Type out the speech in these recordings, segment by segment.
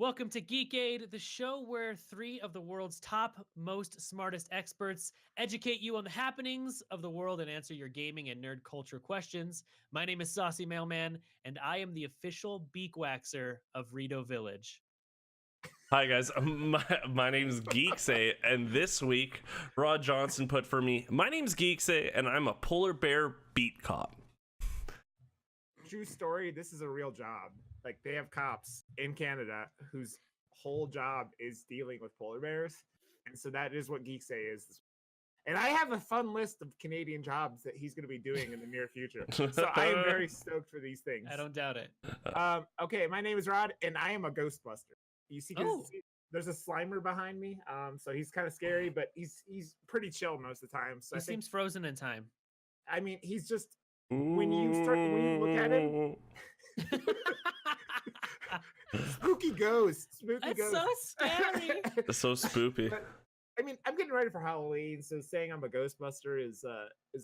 Welcome to Geek Aid, the show where three of the world's top, most smartest experts educate you on the happenings of the world and answer your gaming and nerd culture questions. My name is Saucy Mailman, and I am the official beak waxer of Rito Village. Hi guys, my name is Geeksay, and this week Rod Johnson put for me, my name's Geeksay, and I'm a polar bear beat cop. True story, this is a real job. Like, they have cops in Canada whose whole job is dealing with polar bears, and so that is what Geeksay is. And I have a fun list of Canadian jobs that he's going to be doing in the near future. So I am very stoked for these things. I don't doubt it. Okay, my name is Rod, and I am a Ghostbuster. You see, there's a Slimer behind me, so he's kind of scary, but he's pretty chill most of the time. So he seems frozen in time. I mean, he's just when you look at him. Spooky ghost. That's so scary. It's so spoopy. But, I mean, I'm getting ready for Halloween, so saying I'm a Ghostbuster is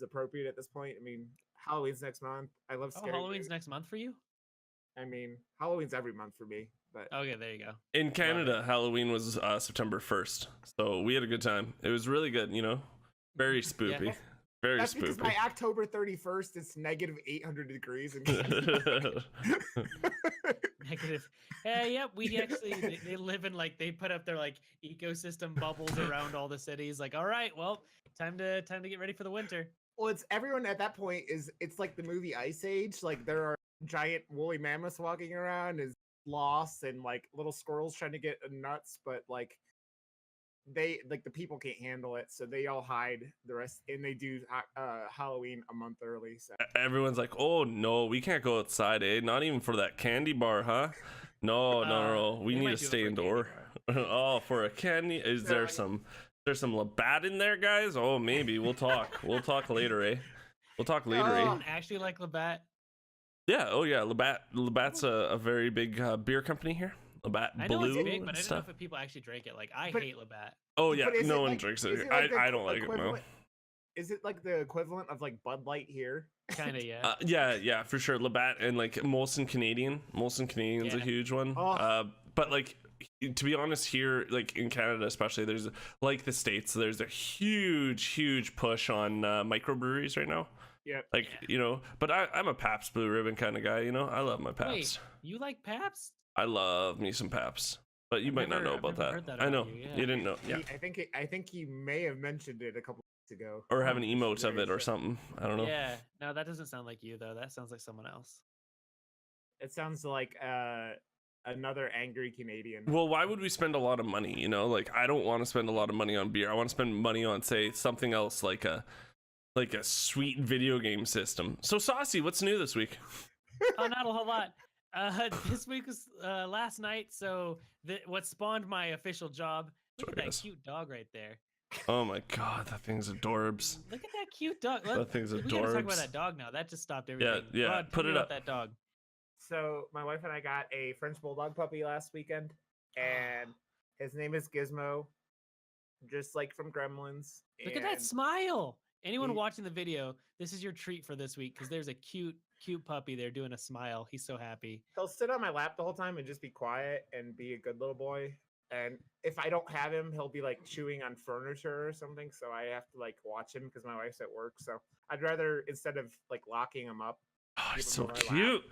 appropriate at this point. I mean, Halloween's next month. I love scary Halloween's games. next month for you? I mean, Halloween's every month for me. But okay, there you go. In Canada, Halloween was September 1st, so we had a good time. It was really good, you know, very spoopy. Yeah. Very that's spoopy. Because by October 31st, it's negative 800 degrees in Canada. Negative. Yeah, we actually they live in they put up their ecosystem bubbles around all the cities. Like, all right, well, time to get ready for the winter. Well, it's everyone at that point it's like the movie Ice Age. Like, there are giant woolly mammoths walking around, is lost, and little squirrels trying to get nuts, but they the people can't handle it, so they all hide the rest, and they do Halloween a month early. So everyone's like, "Oh no, we can't go outside, eh? Not even for that candy bar, huh? No, we need to stay indoor." Oh, for a candy? Is there some Labatt in there, guys? Oh, maybe we'll talk. We'll talk later, eh? We'll talk later, eh? Actually, like Labatt. Yeah. Oh yeah, Labatt's a very big beer company here. Labatt I know Blue it's big, but I and didn't know stuff. if people actually drank it. I hate Labatt. Oh yeah, no one drinks it. I don't like it, no. Is it like the equivalent of Bud Light here? Kind of, yeah. Yeah, for sure. Labatt and Molson Canadian. Molson Canadian's a huge one. But to be honest, here, in Canada especially, there's the States, there's a huge push on microbreweries right now. Yeah. You know, but I'm a Pabst Blue Ribbon kind of guy, you know. I love my Pabst. Wait, you like Pabst? I love me some Pabst. But you might not know about that. I know. You didn't know. Yeah. I think he may have mentioned it a couple weeks ago. Or have an emote of it or something. I don't know. Yeah. No, that doesn't sound like you though. That sounds like someone else. It sounds like another angry Canadian. Well, why would we spend a lot of money? You know, I don't want to spend a lot of money on beer. I want to spend money on, say, something else like a sweet video game system. So, Saucy, what's new this week? Oh, not a whole lot. This week was last night, so what spawned my official job. Look at that cute dog right there. Oh my god, that thing's adorbs. Look at that cute dog. That thing's adorbs. We gotta talk about that dog now. That just stopped everything. Yeah. Rod, put it up. That dog. So my wife and I got a French Bulldog puppy last weekend, and his name is Gizmo, just like from Gremlins. Look at that smile. Anyone watching the video, this is your treat for this week because there's a cute puppy there doing a smile. He's so happy. He'll sit on my lap the whole time and just be quiet and be a good little boy. And if I don't have him, he'll be chewing on furniture or something. So I have to watch him because my wife's at work. So I'd rather, instead of locking him up. Oh, he's so cute.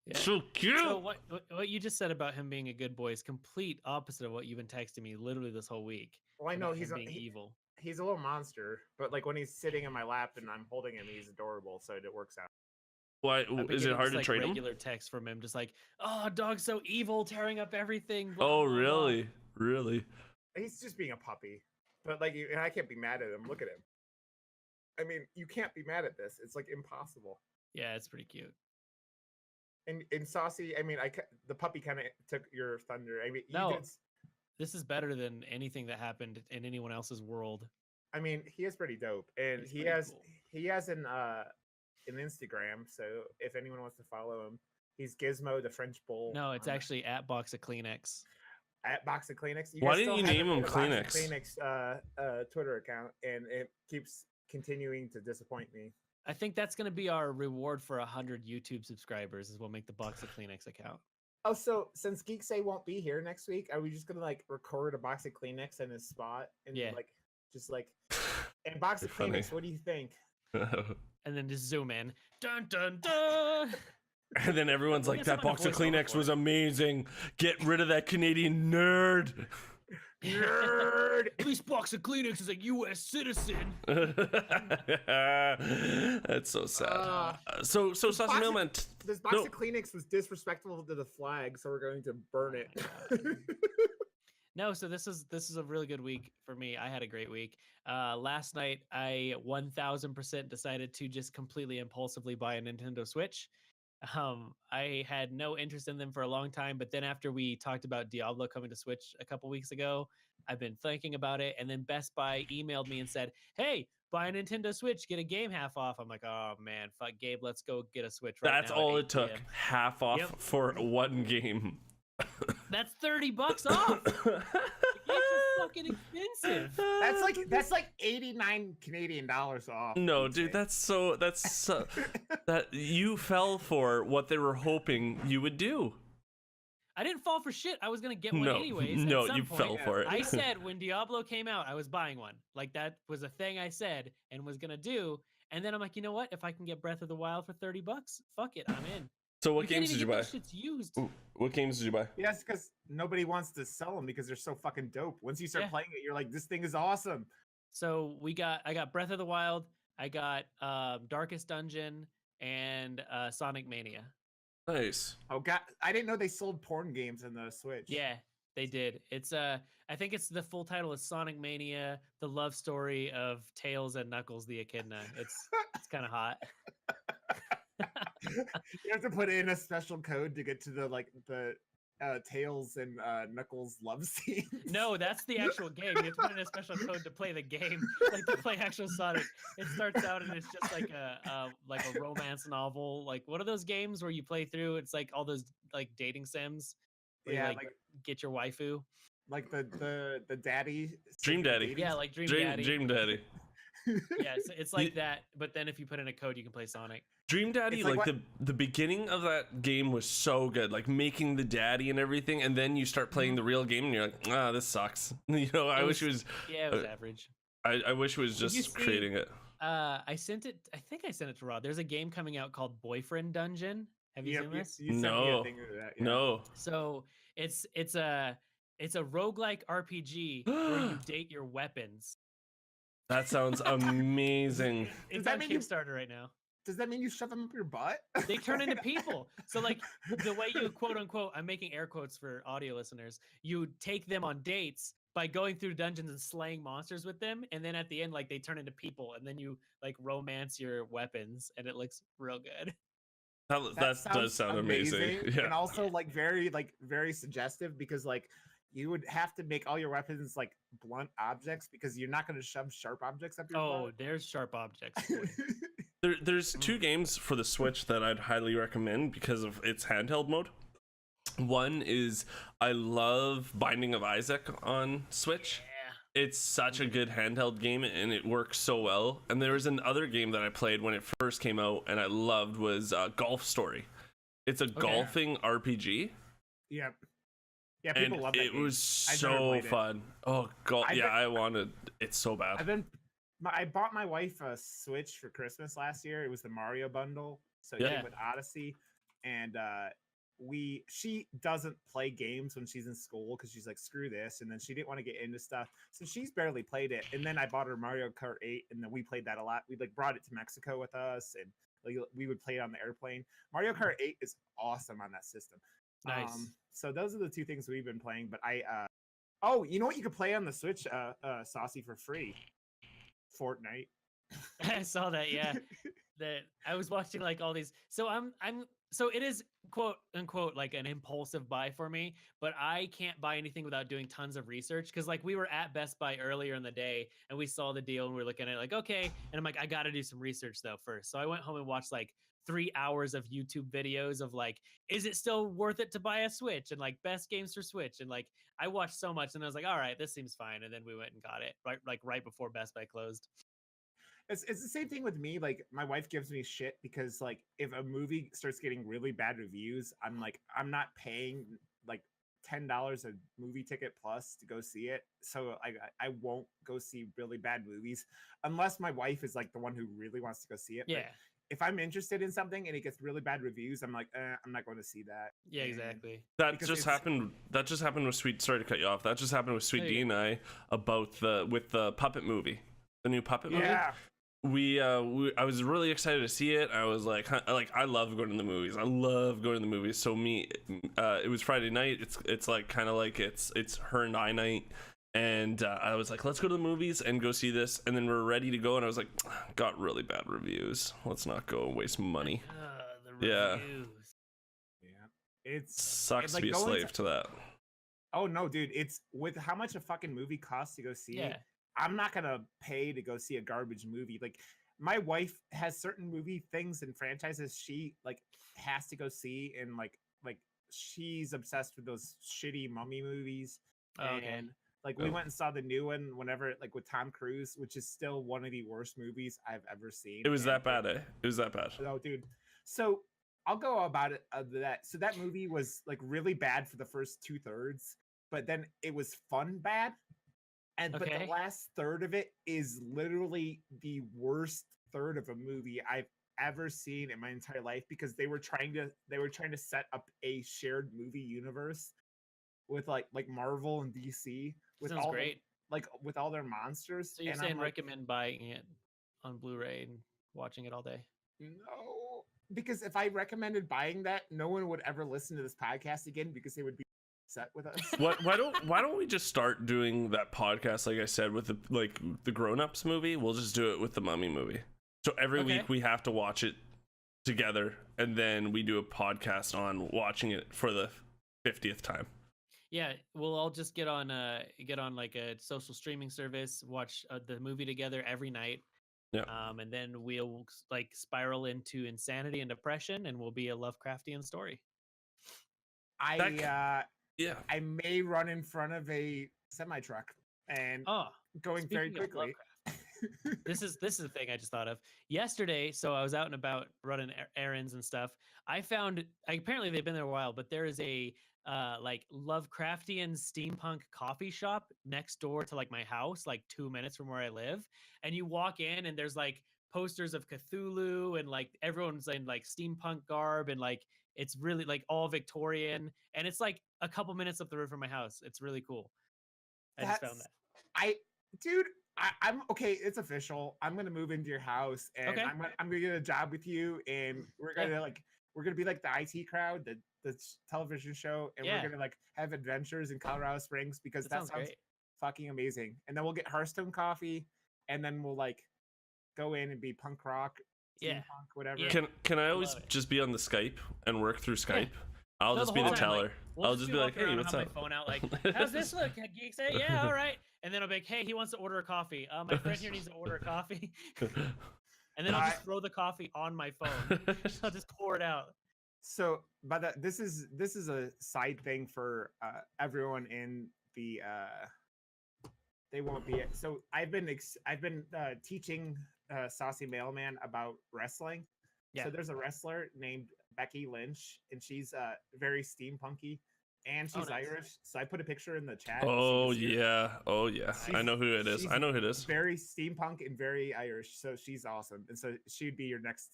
Yeah. So cute. So what you just said about him being a good boy is complete opposite of what you've been texting me literally this whole week. Well, I know he's being evil. He's a little monster, but when he's sitting in my lap and I'm holding him, he's adorable. So it works out. Why is it hard to train him? Regular text from him, just oh, dog's so evil, tearing up everything. Blah, oh, really? Blah. Really? He's just being a puppy, but and I can't be mad at him. Look at him. I mean, you can't be mad at this. It's impossible. Yeah, it's pretty cute. And Saucy, I mean, the puppy kind of took your thunder. I mean, this is better than anything that happened in anyone else's world. I mean, he is pretty dope, and he has an Instagram. So if anyone wants to follow him, he's Gizmo the French Bull. No, it's actually at Box of Kleenex. At Box of Kleenex. Why didn't you name him Kleenex? Box of Kleenex Twitter account, and it keeps continuing to disappoint me. I think that's going to be our reward for 100 YouTube subscribers. Is we'll make the Box of Kleenex account. Oh, so since Geek Say won't be here next week, are we just gonna like record a box of Kleenex in his spot and like just like and box of Funny. Kleenex? What do you think? And then just zoom in. Dun dun dun. And then everyone's like, that box of Kleenex was amazing. Get rid of that Canadian nerd. Nerd. This box of Kleenex is a U.S. citizen. That's so sad. So Saucy Mailman. This box of Kleenex was disrespectful to the flag, so we're going to burn it. No, so this is a really good week for me. I had a great week. Last night, I 1000% decided to just completely impulsively buy a Nintendo Switch. I had no interest in them for a long time, but then after we talked about Diablo coming to Switch a couple weeks ago, I've been thinking about it, and then Best Buy emailed me and said, "Hey, buy a Nintendo Switch, get a game half off." I'm like, "Oh man, fuck Gabe, let's go get a Switch right now." That's all it took, half off for one game. That's $30 off. The games are fucking expensive. That's like 89 Canadian dollars off. No, dude, that's so that you fell for what they were hoping you would do. I didn't fall for shit. I was gonna get one anyways. No, at some you point. fell for it. I said when Diablo came out, I was buying one. Like that was a thing I said and was gonna do. And then I'm like, you know what? If I can get Breath of the Wild for $30, fuck it, I'm in. So what games did you buy? Shit's used. What games did you buy? Yes, because nobody wants to sell them because they're so fucking dope. Once you start playing it, you're like, this thing is awesome. So I got Breath of the Wild, I got Darkest Dungeon, and Sonic Mania. Nice. Oh god, I didn't know they sold porn games in the Switch. Yeah, they did. It's I think it's the full title is Sonic Mania: The Love Story of Tails and Knuckles the Echidna. It's kind of hot. You have to put in a special code to get to the Tails and Knuckles love scene. No, that's the actual game. You have to put in a special code to play the game, like to play actual Sonic. It starts out and it's just like a romance novel. Like what are those games where you play through? It's like all those like dating sims. Yeah, you, like get your waifu. Like the daddy. Dream Daddy. Yeah, like Dream Daddy. Dream Daddy. Yeah, it's like that. But then if you put in a code, you can play Sonic. Dream Daddy, like the beginning of that game was so good, like making the daddy and everything, and then you start playing the real game and you're like, this sucks. You know, I wish it was. Yeah, it was average. I wish it was just creating it. I sent it. I think I sent it to Rod. There's a game coming out called Boyfriend Dungeon. Have you seen this? No. No. So it's a roguelike RPG where you date your weapons. That sounds amazing. It's on Kickstarter right now. Does that mean you shove them up your butt? They turn into people. So like the way you quote unquote, I'm making air quotes for audio listeners, you take them on dates by going through dungeons and slaying monsters with them. And then at the end, like they turn into people and then you like romance your weapons and it looks real good. That does sound amazing. Yeah. And also like very suggestive because like you would have to make all your weapons like blunt objects because you're not going to shove sharp objects up your butt. Oh, there's sharp objects. There's two games for the Switch that I'd highly recommend because of its handheld mode. One is I love Binding of Isaac on Switch. Yeah. It's such a good handheld game and it works so well. And there was another game that I played when it first came out and I loved was Golf Story. It's a golfing RPG. Yep. Yeah, people love that it game. Was so fun. Oh god, I wanted it so bad. I bought my wife a Switch for Christmas last year. It was the Mario bundle, so it came with Odyssey, and she doesn't play games when she's in school because she's like screw this, and then she didn't want to get into stuff, so she's barely played it. And then I bought her Mario Kart 8, and then we played that a lot. We like brought it to Mexico with us, and like we would play it on the airplane. Mario Kart 8 is awesome on that system. Nice. So those are the two things we've been playing. But you know what you could play on the Switch, Saucy, for free? Fortnite. I saw that. Yeah, that I was watching like all these. So so it is quote unquote like an impulsive buy for me, but I can't buy anything without doing tons of research because like we were at Best Buy earlier in the day and we saw the deal and we were looking at it like okay, and I'm like I got to do some research though first. So I went home and watched like 3 hours of YouTube videos of like, is it still worth it to buy a Switch and like best games for Switch? And like, I watched so much and I was like, all right, this seems fine. And then we went and got it right before Best Buy closed. It's the same thing with me. Like my wife gives me shit because like if a movie starts getting really bad reviews, I'm like I'm not paying like $10 a movie ticket plus to go see it. So I won't go see really bad movies unless my wife is like the one who really wants to go see it. Yeah. But if I'm interested in something and it gets really bad reviews, I'm like, I'm not going to see that. Yeah, And exactly. That because just it's- happened. That just happened with Sweet. Sorry to cut you off. That just happened with Sweet No, D you're and I about the Puppet movie, the new Puppet movie. Yeah. I was really excited to see it. I was like I love going to the movies. I love going to the movies. So it was Friday night. It's like kind of like it's her and I night. And I was like, let's go to the movies and go see this. And then we're ready to go. And I was like, got really bad reviews. Let's not go and waste money. The Yeah. reviews. Yeah. It's Sucks like to be a going slave to that. Oh no, dude! It's with how much a fucking movie costs to go see. Yeah. I'm not gonna pay to go see a garbage movie. Like my wife has certain movie things and franchises she like has to go see, and like she's obsessed with those shitty mummy movies. Oh, okay. And like we Oh. went and saw the new one whenever like with Tom Cruise, which is still one of the worst movies I've ever seen. It was And that bad, eh? It was that bad. Oh, dude. So I'll go about it that. So that movie was like really bad for the first 2/3, but then it was fun bad. And but Okay. the last third of it is literally the worst third of a movie I've ever seen in my entire life because they were trying to set up a shared movie universe with like Marvel and DC with Sounds all great. with all their monsters. So you're and saying I'm like, recommend buying it on Blu-ray and watching it all day? no, because if I recommended buying that, no one would ever listen to this podcast again because they would be upset with us. Why don't we just start doing that podcast like I said with the Grown-Ups movie? We'll just do it with the Mummy movie. So every Okay. week we have to watch it together, and then we do a podcast on watching it for the 50th time. Yeah, we'll all just get on like a social streaming service, watch the movie together every night. Yeah. And then we'll like spiral into insanity and depression, and we'll be a Lovecraftian story. I Yeah. I may run in front of a semi truck and Oh, going very speaking of quickly. Lovecraft, this is the thing I just thought of yesterday. So I was out and about running errands and stuff. I found apparently they've been there a while, but there is a like Lovecraftian steampunk coffee shop next door to like my house, like 2 minutes from where I live. And you walk in and there's like posters of Cthulhu and like everyone's in like steampunk garb and like it's really like all Victorian and it's like a couple minutes up the road from my house. It's really cool. I just found that. Dude, I'm okay. It's official. I'm gonna move into your house, and Okay. I'm gonna get a job with you, and we're gonna be like the IT crowd, the television show, and Yeah. we're gonna like have adventures in Colorado Springs because That that sounds sounds great. fucking amazing. And then we'll get Hearthstone coffee, and then we'll like go in and be punk rock, Yeah. steampunk, whatever. Yeah. Can I always Love it. just be on the Skype and work through Skype? I'll No, just the be the whole time, like, teller. We'll I'll just be like, walking hey, around what's and up? have my phone out, like, how's this look? Geek say, yeah, all right. And then I'll be like, hey, he wants to order a coffee. My friend here needs to order a coffee. And then I'll just throw the coffee on my phone. I'll just pour it out. So, but this is a side thing for everyone in the. They won't be. So I've been teaching Saucy Mailman about wrestling. Yeah. So there's a wrestler named Becky Lynch, and she's very steampunky, and she's nice. Irish. So I put a picture in the chat. Oh so you can see her. yeah. Oh yeah. I know who it is. she's I know who it is. Very steampunk and very Irish. So she's awesome, and so she'd be your next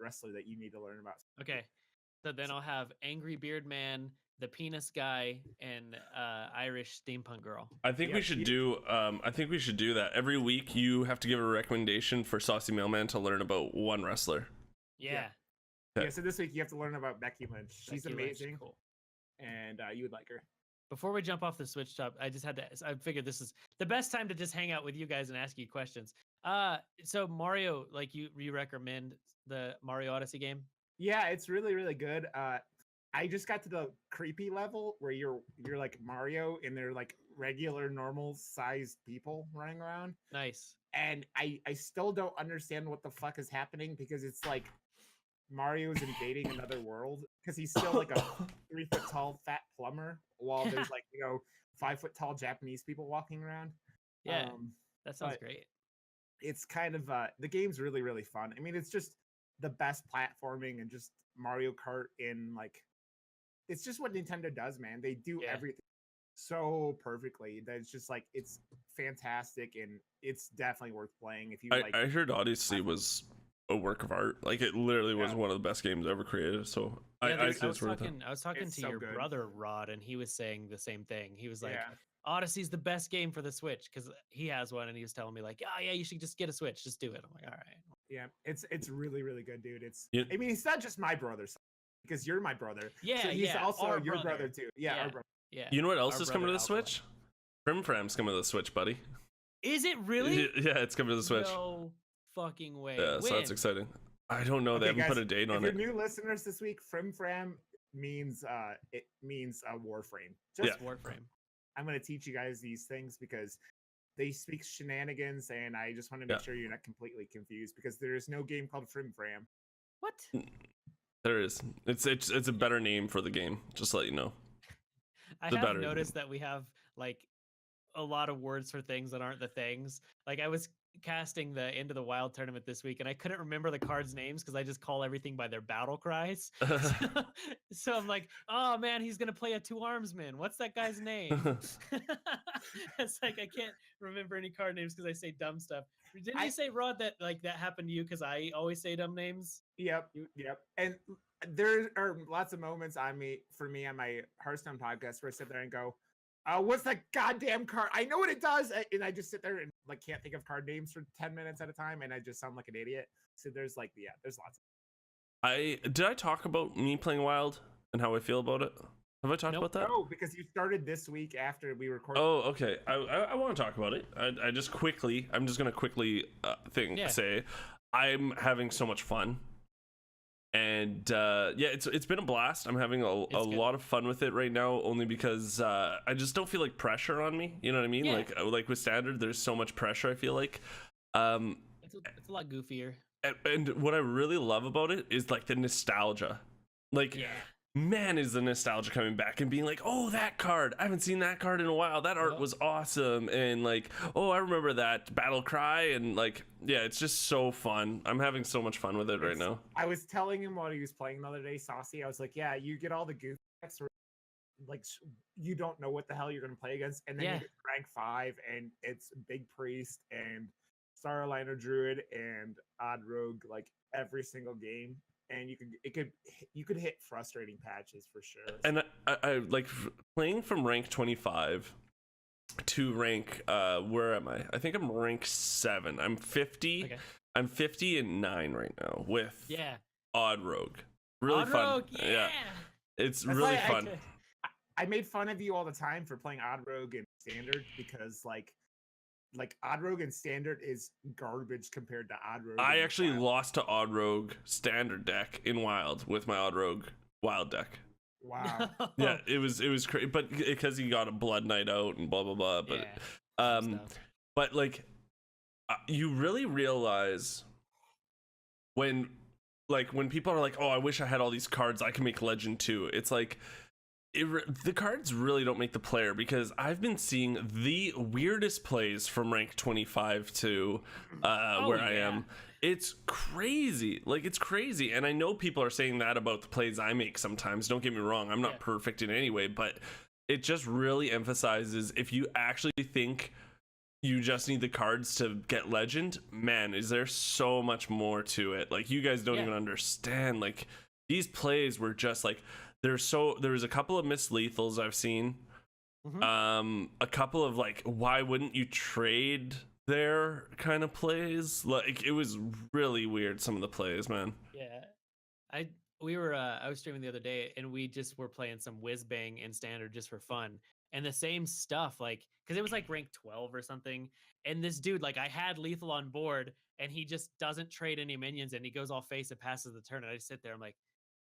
wrestler that you need to learn about. Okay. So then I'll have Angry Beard Man, the Penis Guy, and Irish Steampunk Girl. I think we should do that. Every week you have to give a recommendation for Saucy Mailman to learn about one wrestler. Yeah. Yeah, so this week you have to learn about Becky Lynch. She's Becky Lynch, amazing, Cool. and you would like her. Before we jump off the Switch top, I just had to. I figured this is the best time to just hang out with you guys and ask you questions. So Mario, like you recommend the Mario Odyssey game? Yeah, it's really really good. I just got to the creepy level where you're like Mario and they're like regular normal sized people running around, Nice. and I still don't understand what the fuck is happening because it's like Mario's invading another world because he's still like a 3 foot tall fat plumber while there's like 5 foot tall Japanese people walking around. Yeah, that sounds but- great. it's kind of the game's really really fun. I mean, it's just the best platforming and just Mario Kart in like it's just what Nintendo does, man. They do everything so perfectly that it's just like it's fantastic and it's definitely worth playing if you like. I heard Odyssey was a work of art. Like it literally was one of the best games ever created. So I was talking It's to so your good. brother Rod, and he was saying the same thing. He was like, Yeah. Odyssey's the best game for the Switch because he has one, and he was telling me like, oh yeah, you should just get a Switch, just do it. I'm like, all right. Yeah, it's really really good, dude. It's Yeah. I mean, it's not just my brother because you're my brother. Yeah, so he's also our your brother too. Yeah, our brother. Yeah. You know what else Our is coming to the brother Switch? Prim Fram's coming to the Switch, buddy. Is it really? Yeah, it's coming to the Switch. No fucking way. Yeah, so that's exciting. I don't know. They haven't guys, put a date on if it. you're new listeners this week, Frim Fram means it means a Warframe. Just Warframe. I'm gonna teach you guys these things because they speak shenanigans, and I just want to make sure you're not completely confused because there is no game called Frim Fram. What? There is. It's a better name for the game. Just to let you know. I have noticed that we have like a lot of words for things that aren't the things. Like I was casting the Into the Wild tournament this week, and I couldn't remember the cards' names because I just call everything by their battle cries. So I'm like, oh man, he's gonna play a 2-armsman. What's that guy's name? It's like I can't remember any card names because I say dumb stuff. Didn't you say, Rod, that like that happened to you because I always say dumb names? Yep. And there are lots of moments for me on my Hearthstone podcast where I sit there and go, what's that goddamn card? I know what it does, and I just sit there and like can't think of card names for 10 minutes at a time, and I just sound like an idiot. So there's like there's lots. Did I talk about me playing Wild and how I feel about it? Have I talked about that? No, because you started this week after we recorded. Oh, okay. I want to talk about it. I'm just gonna quickly say I'm having so much fun. And it's been a blast. I'm having a lot of fun with it right now, only because I just don't feel like pressure on me. You know what I mean? Yeah. Like with standard, there's so much pressure. I feel like It's a lot goofier. And what I really love about it is like the nostalgia. Like, man, is the nostalgia coming back and being like, oh, that card, I haven't seen that card in a while. That art was awesome. And like, oh, I remember that battle cry. And like, yeah, it's just so fun. I'm having so much fun with it right now. I was telling him while he was playing the other day, Saucy, I was like, yeah, you get all the goof decks where, like, you don't know what the hell you're going to play against. And then you get rank 5 and it's Big Priest and Starliner Druid and Odd Rogue like every single game. And you could hit frustrating patches for sure. And I like playing from rank 25 to rank where am I think I'm rank 7. I'm 50. Okay. I'm 50 and 9 right now with Odd Rogue. Really Odd fun. Rogue, yeah. It's really fun. I made fun of you all the time for playing Odd Rogue in standard because like Odd Rogue and standard is garbage compared to Odd Rogue. I actually lost to Odd Rogue standard deck in Wild with my Odd Rogue Wild deck. Wow. Yeah, it was crazy, but because he got a Blood Knight out and blah blah blah. But but like you really realize when people are like, oh, I wish I had all these cards, I can make Legend too. It's like the cards really don't make the player, because I've been seeing the weirdest plays from rank 25 to where I am. It's crazy. Like, it's crazy. And I know people are saying that about the plays I make sometimes. Don't get me wrong. I'm not perfect in any way, but it just really emphasizes, if you actually think you just need the cards to get Legend, man, is there so much more to it. Like, you guys don't even understand. Like, these plays were just like, there was a couple of missed lethals I've seen. A couple of like, why wouldn't you trade there kind of plays. Like, it was really weird, some of the plays, man. Yeah. I was streaming the other day, and we just were playing some whiz bang in standard just for fun. And the same stuff, like, because it was like rank 12 or something. And this dude, like, I had lethal on board, and he just doesn't trade any minions, and he goes all face and passes the turn. And I just sit there, I'm like,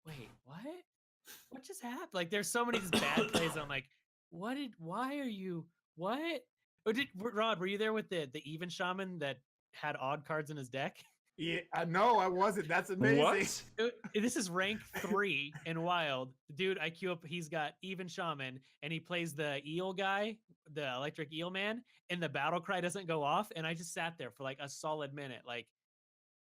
wait, what? What just happened? Like, there's so many just bad plays. I'm like, what? Or Rod, were you there with the even shaman that had odd cards in his deck? Yeah, no, I wasn't. That's amazing. What? This is rank 3 in Wild. Dude, I queue up. He's got even shaman, and he plays the eel guy, the electric eel man, and the battle cry doesn't go off. And I just sat there for like a solid minute, like,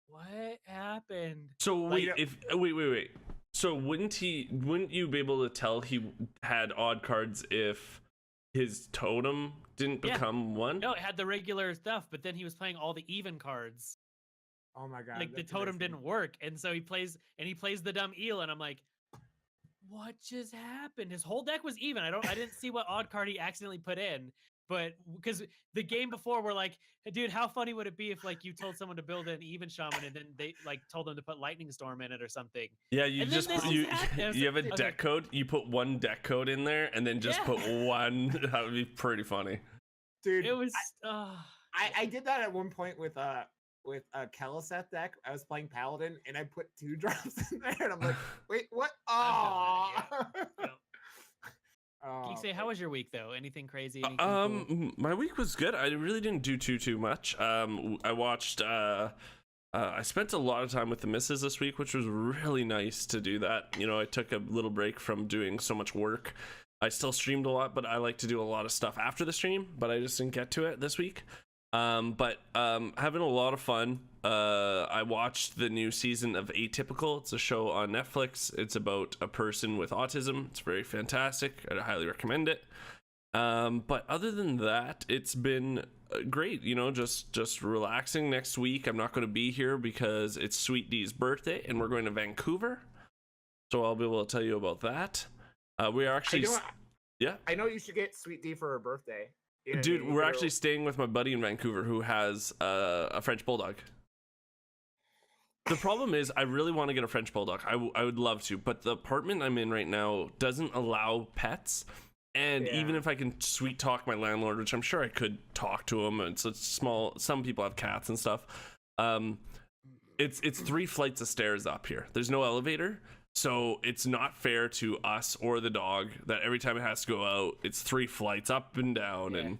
what happened? So Like, wait. So wouldn't you be able to tell he had odd cards if his totem didn't become one? No, it had the regular stuff, but then he was playing all the even cards. Oh my god! Like the totem didn't work, and so he plays the dumb eel, and I'm like, what just happened? His whole deck was even. I didn't see what odd card he accidentally put in, but because the game before we're like, dude, how funny would it be if like you told someone to build an even shaman and then they like told them to put lightning storm in it or something? Yeah, you And just then this you happened. you have a Okay. deck code. You put one deck code in there, and then just put one. That would be pretty funny. Dude, It was. I did that at one point with a Keliseth deck. I was playing Paladin and I put 2 drops in there and I'm like, wait, what? Oh, Geek, say, how was your week though? Anything crazy? Anything cool? My week was good. I really didn't do too much. I watched. I spent a lot of time with the missus this week, which was really nice to do that. You know, I took a little break from doing so much work. I still streamed a lot, but I like to do a lot of stuff after the stream, but I just didn't get to it this week. But having a lot of fun. I watched the new season of Atypical. It's a show on Netflix. It's about a person with autism. It's very fantastic. I highly recommend it. But other than that, it's been great. You know, just relaxing. Next week I'm not going to be here because it's Sweet D's birthday and we're going to Vancouver, so I'll be able to tell you about that. We are actually I know you should get Sweet D for her birthday. You know, dude, we're actually staying with my buddy in Vancouver who has a French bulldog. The problem is I really want to get a French bulldog. I would love to, but the apartment I'm in right now doesn't allow pets. And even if I can sweet talk my landlord, which I'm sure I could talk to him, it's small. Some people have cats and stuff. It's 3 flights of stairs up here. There's no elevator. So it's not fair to us or the dog that every time it has to go out, it's 3 flights up and down. And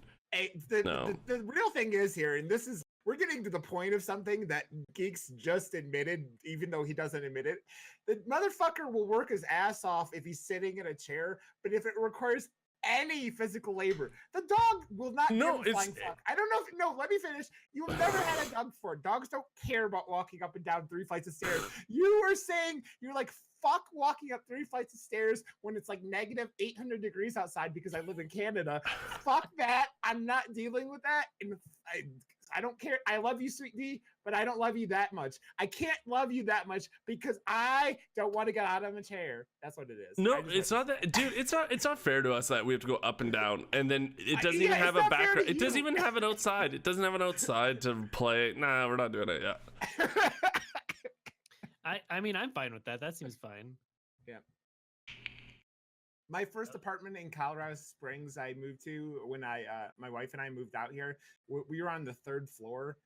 the real thing is here, and this is, we're getting to the point of something that Geeks just admitted, even though he doesn't admit it. The motherfucker will work his ass off if he's sitting in a chair, but if it requires any physical labor, the dog will not give a flying fuck. I don't know if, no, let me finish. You've never had a dog before. Dogs don't care about walking up and down 3 flights of stairs. You were saying, you're like, fuck walking up 3 flights of stairs when it's like negative 800 degrees outside because I live in Canada. Fuck that. I'm not dealing with that. And I don't care. I love you, Sweet D, but I don't love you that much. I can't love you that much because I don't want to get out of a chair. That's what it is. No, it's not that, dude. It's not fair to us that we have to go up and down, and then it doesn't even have a background. It doesn't even have it outside. It doesn't have it outside to play. Nah, we're not doing it yet. I mean, I'm fine with that. That seems fine. Yeah. My first apartment in Colorado Springs, I moved to when my wife and I moved out here. We were on the 3rd floor,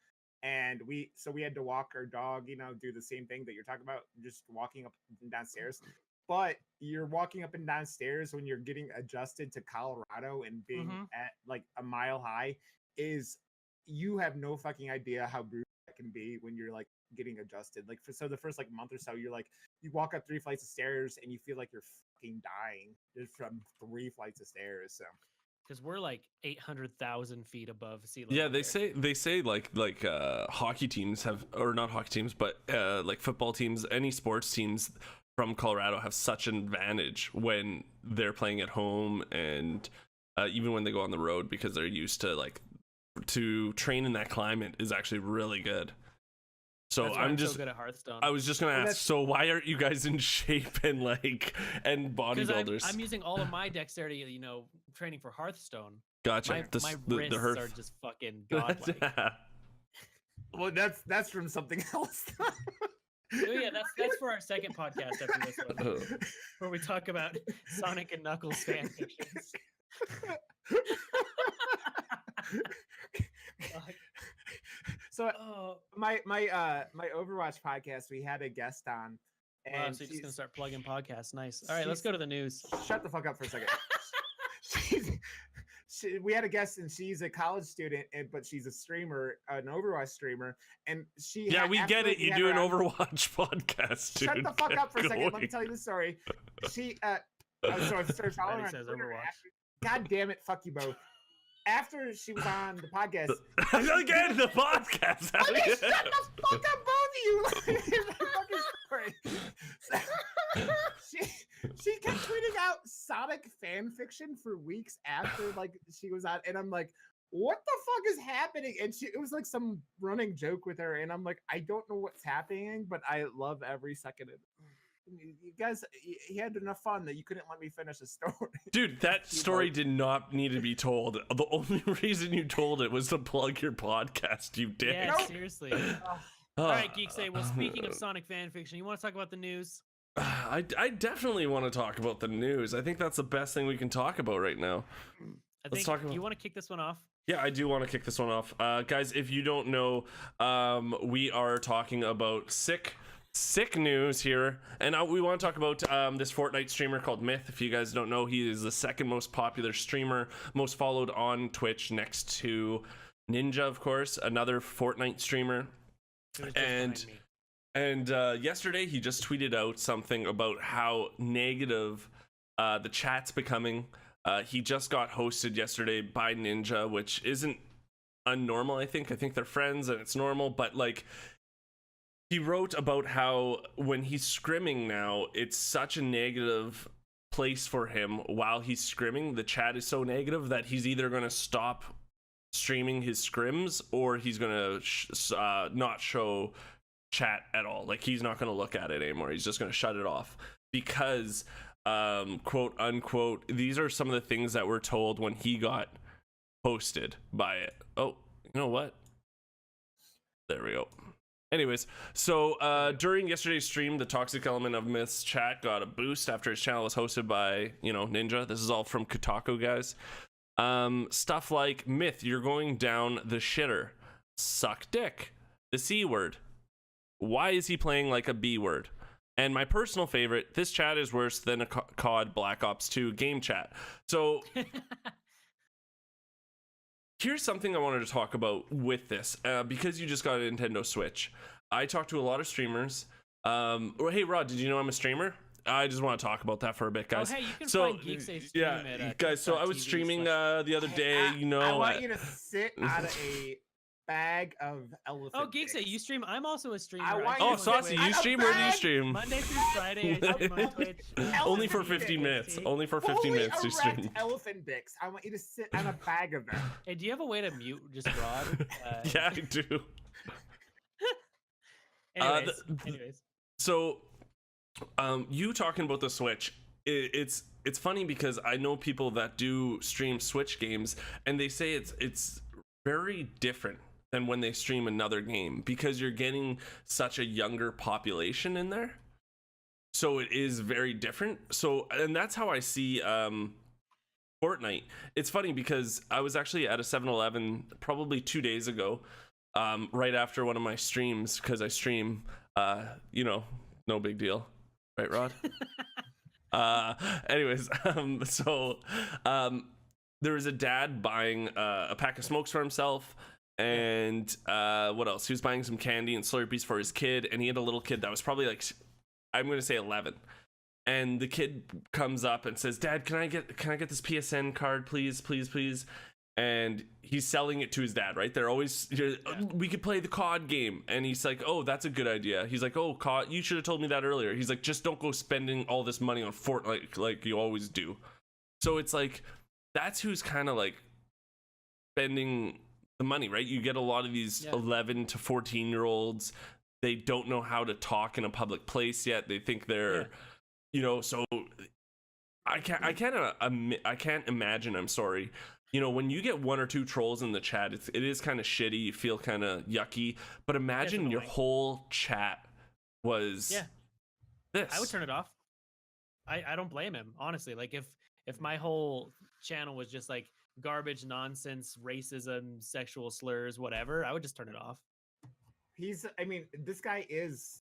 and we had to walk our dog, you know, do the same thing that you're talking about, just walking up and downstairs. But you're walking up and downstairs when you're getting adjusted to Colorado and being at like a mile high, is you have no fucking idea how brutal that can be when you're like getting adjusted. Like so the first like month or so, you're like, you walk up 3 flights of stairs and you feel like you're fucking dying just from 3 flights of stairs. So because we're like 800,000 feet above sea level. Yeah, they say like hockey teams have, or not hockey teams, but like football teams, any sports teams from Colorado have such an advantage when they're playing at home and even when they go on the road, because they're used to train in that climate is actually really good. So I'm just so good at Hearthstone. I was just gonna ask. So why aren't you guys in shape and bodybuilders? I'm using all of my dexterity, you know, training for Hearthstone. Gotcha. My wrists are just fucking godlike. Well, that's from something else. Oh, yeah, that's for our second podcast after this one, where we talk about Sonic and Knuckles fan fictions. So my Overwatch podcast, we had a guest on, and so you're just gonna start plugging podcasts. Nice. All right, let's go to the news. Shut the fuck up for a second. we had a guest, and she's a college student, but she's a streamer, an Overwatch streamer, and she. Yeah, we get it. You do an Overwatch podcast, dude. Shut the fuck up for a second. Let me tell you the story. She, so I started following her on says Twitter Overwatch. God damn it! Fuck you both. After she was on the podcast, again the podcast. Okay, shut the fuck up, both of you. So, she kept tweeting out Sonic fan fiction for weeks after she was on, and I'm like, what the fuck is happening? And it was like some running joke with her, and I'm like, I don't know what's happening, but I love every second of it. You guys, he had enough fun that you couldn't let me finish the story. Dude, that story did not need to be told. The only reason you told it was to plug your podcast, you dick. Yeah, seriously. All right, Geek Say. Well, speaking of Sonic fan fiction, you want to talk about the news? I definitely want to talk about the news. I think that's the best thing we can talk about right now. Let's talk about... You want to kick this one off? Yeah, I do want to kick this one off. Guys, if you don't know, we are talking about sick news here, and we want to talk about this Fortnite streamer called Myth. If you guys don't know, he is the second most popular streamer, most followed on Twitch, next to Ninja, of course, another Fortnite streamer. And yesterday he just tweeted out something about how negative the chat's becoming. He just got hosted yesterday by Ninja, which isn't unnormal. I think they're friends and it's normal, but like, he wrote about how when he's scrimming now, it's such a negative place for him while he's scrimming. The chat is so negative that he's either going to stop streaming his scrims or he's going to not show chat at all. Like, he's not going to look at it anymore. He's just going to shut it off because, quote unquote, these are some of the things that were told when he got hosted by it. Oh, you know what? There we go. Anyways, so during yesterday's stream, the toxic element of Myth's chat got a boost after his channel was hosted by, Ninja. This is all from Kotaku, guys. Stuff like, Myth, you're going down the shitter. Suck dick. The C word. Why is he playing like a B word? And my personal favorite, this chat is worse than a COD Black Ops 2 game chat. So... Here's something I wanted to talk about with this, because you just got a Nintendo Switch. I talked to a lot of streamers. Hey, Rod, did you know I'm a streamer? I just want to talk about that for a bit, guys. Oh, hey, you can find Geek Say stream at, guys. So I was streaming the other day. I want you to sit out of a bag of elephant. Oh, Geek Say, you stream. I'm also a streamer. Saucy, you stream? Where do you stream? Monday through Friday. I stream on Twitch. Only for 15 minutes. Only for 15 minutes you stream. Elephant dicks. I want you to sit on a bag of them. Hey, do you have a way to mute just Rod? Yeah, I do. Anyways. So, you talking about the Switch? It's funny because I know people that do stream Switch games, and they say it's very different than when they stream another game because you're getting such a younger population in there. So it is very different. So, and that's how I see Fortnite. It's funny because I was actually at a 7-Eleven probably 2 days ago, right after one of my streams, because I stream, no big deal. Right, Rod? Anyways, there was a dad buying a pack of smokes for himself, and what else? He was buying some candy and Slurpees for his kid, and he had a little kid that was probably like, I'm going to say 11. And the kid comes up and says, "Dad, can I get this PSN card, please? And he's selling it to his dad, right? They're always, we could play the COD game. And he's like, oh, that's a good idea. He's like, oh, COD, you should have told me that earlier. He's like, just don't go spending all this money on Fortnite like you always do. So it's like, that's who's kind of like spending the money, right? You get a lot of these 11 to 14-year-olds. They don't know how to talk in a public place yet. They think they're, so I can't imagine, I'm sorry. When you get one or two trolls in the chat, it is kind of shitty. You feel kind of yucky. But imagine your whole chat was this. I would turn it off. I don't blame him, honestly. Like if my whole channel was just like garbage, nonsense, racism, sexual slurs, whatever, I would just turn it off. This guy is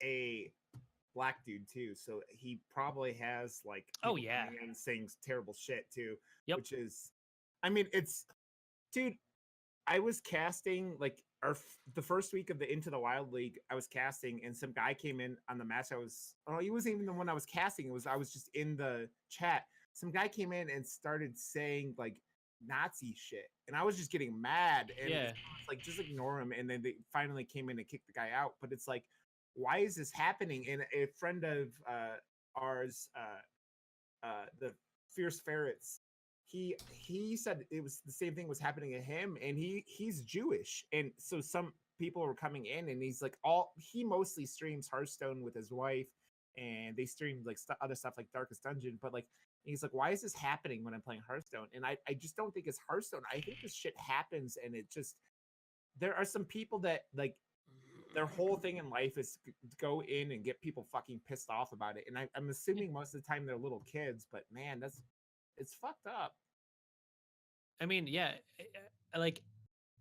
a black dude too, so he probably has like and saying terrible shit too, which is I mean, dude. I was casting like the first week of the Into the Wild League. I was casting, and some guy came in on the match. He wasn't even the one I was casting. I was just in the chat. Some guy came in and started saying like Nazi shit, and I was just getting mad. And it's like, just ignore him. And then they finally came in and kicked the guy out. But it's like, why is this happening? And a friend of ours, the Fierce Ferrets, he said it was the same thing was happening to him, and he's Jewish, and so some people were coming in, and he's like, he mostly streams Hearthstone with his wife, and they stream like other stuff like Darkest Dungeon, but like he's like, why is this happening when I'm playing Hearthstone? And I just don't think it's Hearthstone. I think this shit happens, and it just, there are some people that like their whole thing in life is to go in and get people fucking pissed off about it, and I'm assuming most of the time they're little kids, but man, it's fucked up. I mean, yeah, like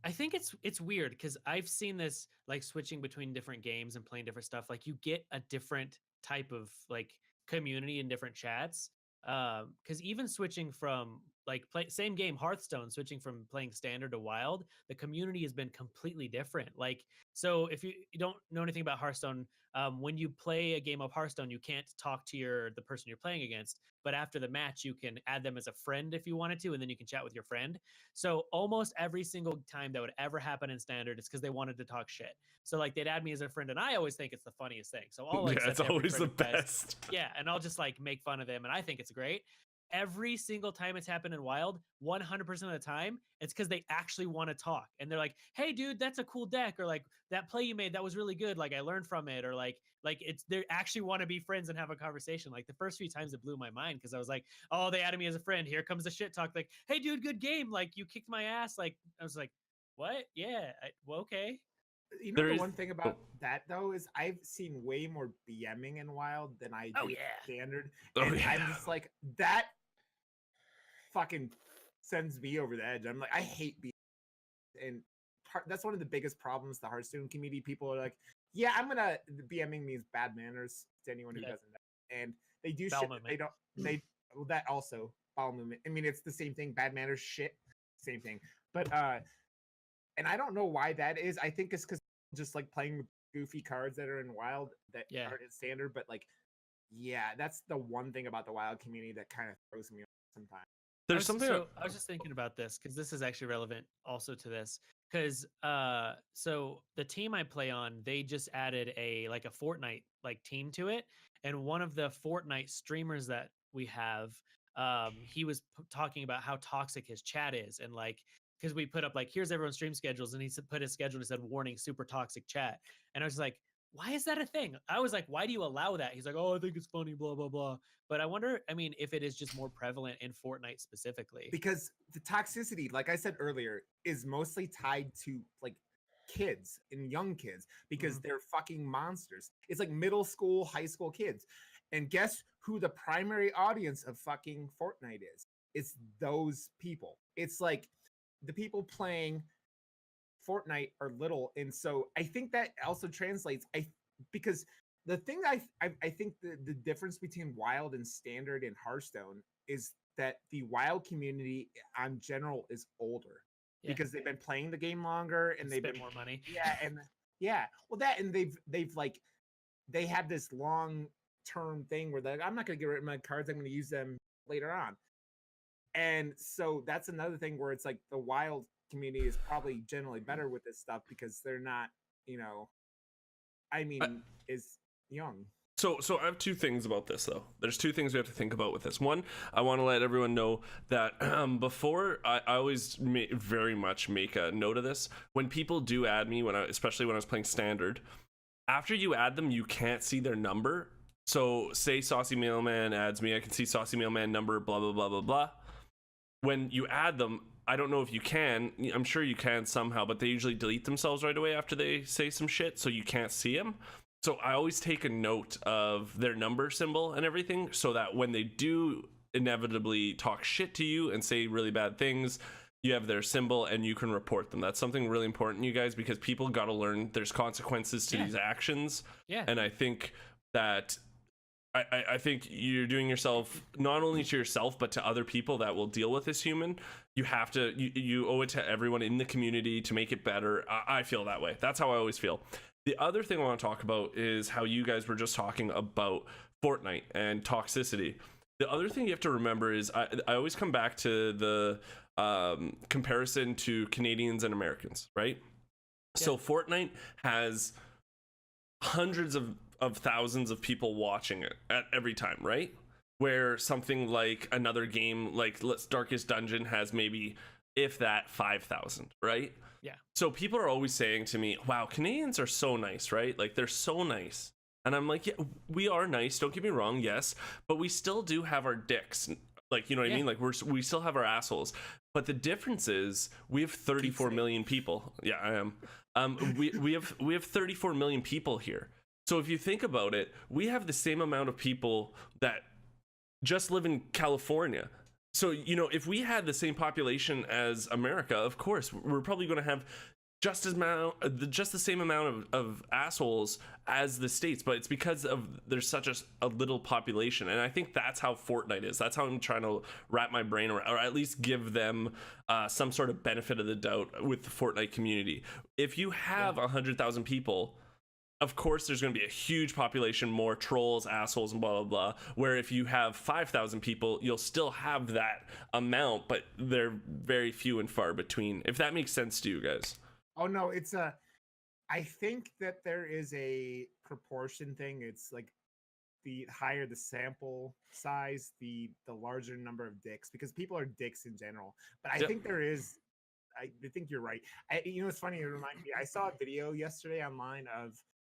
I think it's weird because I've seen this like switching between different games and playing different stuff. Like you get a different type of like community in different chats. Because even switching from like same game Hearthstone, switching from playing standard to wild, the community has been completely different. Like, so if you don't know anything about Hearthstone, when you play a game of Hearthstone, you can't talk to the person you're playing against. But after the match, you can add them as a friend if you wanted to, and then you can chat with your friend. So almost every single time that would ever happen in standard, it's because they wanted to talk shit. So like they'd add me as a friend, and I always think it's the funniest thing. So I'll like, it's always the best. Yeah, and I'll just like make fun of them, and I think it's great. Every single time it's happened in wild, 100% of the time, it's because they actually want to talk, and they're like, "Hey, dude, that's a cool deck," or like, "That play you made, that was really good. Like, I learned from it," or like it's they actually want to be friends and have a conversation. Like the first few times, it blew my mind because I was like, "Oh, they added me as a friend. Here comes the shit talk. Like, hey, dude, good game. Like, you kicked my ass." Like, I was like, "What? Yeah, well, okay." You know, the one thing about that though is I've seen way more BMing in wild than I do standard, and I'm just like, that fucking sends me over the edge. I'm like, I hate BM, and that's one of the biggest problems the Hearthstone community. People are like, yeah, BMing means bad manners to anyone who doesn't know, and they do shit that they don't. Well, that also bowel movement. I mean, it's the same thing. Bad manners, shit, same thing. But and I don't know why that is. I think it's because just like playing with goofy cards that are in wild that aren't in standard. But like, yeah, that's the one thing about the wild community that kind of throws me off sometimes. There's something. So I was just thinking about this because this is actually relevant also to this. Because so the team I play on, they just added a Fortnite like team to it, and one of the Fortnite streamers that we have, he was talking about how toxic his chat is, and like, because we put up like, here's everyone's stream schedules, and he put his schedule and said, warning, super toxic chat, and I was like, why is that a thing? I was like, why do you allow that? He's like, oh, I think it's funny, blah, blah, blah. But I wonder, I mean, if it is just more prevalent in Fortnite specifically. Because the toxicity, like I said earlier, is mostly tied to like kids and young kids because they're fucking monsters. It's like middle school, high school kids. And guess who the primary audience of fucking Fortnite is? It's those people. It's like the people playing Fortnite are little, and so I think that also translates. Because the thing I think the difference between wild and standard in Hearthstone is that the wild community on general is older because they've been playing the game longer and they've spent been more money. Well, that, and they've like they have this long term thing where they're like, I'm not going to get rid of my cards. I'm going to use them later on. And so that's another thing where it's like the wild community is probably generally better with this stuff because they're not, is young. So I have two things about this though. There's two things we have to think about with this. One, I want to let everyone know that before I always very much make a note of this. When people do add me, especially when I was playing standard, after you add them, you can't see their number. So say Saucy Mailman adds me, I can see Saucy Mailman number, blah, blah, blah, blah, blah. When you add them, I don't know if you can, I'm sure you can somehow, but they usually delete themselves right away after they say some shit, so you can't see them. So I always take a note of their number symbol and everything so that when they do inevitably talk shit to you and say really bad things, you have their symbol and you can report them. That's something really important, you guys, because people got to learn there's consequences to these actions. Yeah. And I think that I think you're doing yourself, not only to yourself but to other people that will deal with this human. You have to, you owe it to everyone in the community to make it better. I feel that way. That's how I always feel. The other thing I want to talk about is how you guys were just talking about Fortnite and toxicity. The other thing you have to remember is I always come back to the comparison to Canadians and Americans, right? Yeah. So Fortnite has hundreds of thousands of people watching it at every time, right? Where something like another game like Darkest Dungeon has maybe, if that, 5,000, right? Yeah. So people are always saying to me, wow, Canadians are so nice, right? Like, they're so nice. And I'm like, yeah, we are nice, don't get me wrong, yes, but we still do have our dicks. Like, you know what I mean? Like, we still have our assholes. But the difference is we have 34 million people. Yeah, I am. We have 34 million people here. So if you think about it, we have the same amount of people that just live in California. So, you know, if we had the same population as America, of course, we're probably going to have just the same amount of assholes as the States, but it's because of there's such a little population. And I think that's how Fortnite is. That's how I'm trying to wrap my brain around, or at least give them some sort of benefit of the doubt with the Fortnite community. If you have 100,000 people, of course there's going to be a huge population, more trolls, assholes, and blah blah blah, where if you have 5,000 people, you'll still have that amount, but they're very few and far between, if that makes sense to you guys. Oh no, it's I think that there is a proportion thing. It's like the higher the sample size, the larger number of dicks, because people are dicks in general. But I think there is, I think you're right. You know, it's funny, it reminded me, I saw a video yesterday online of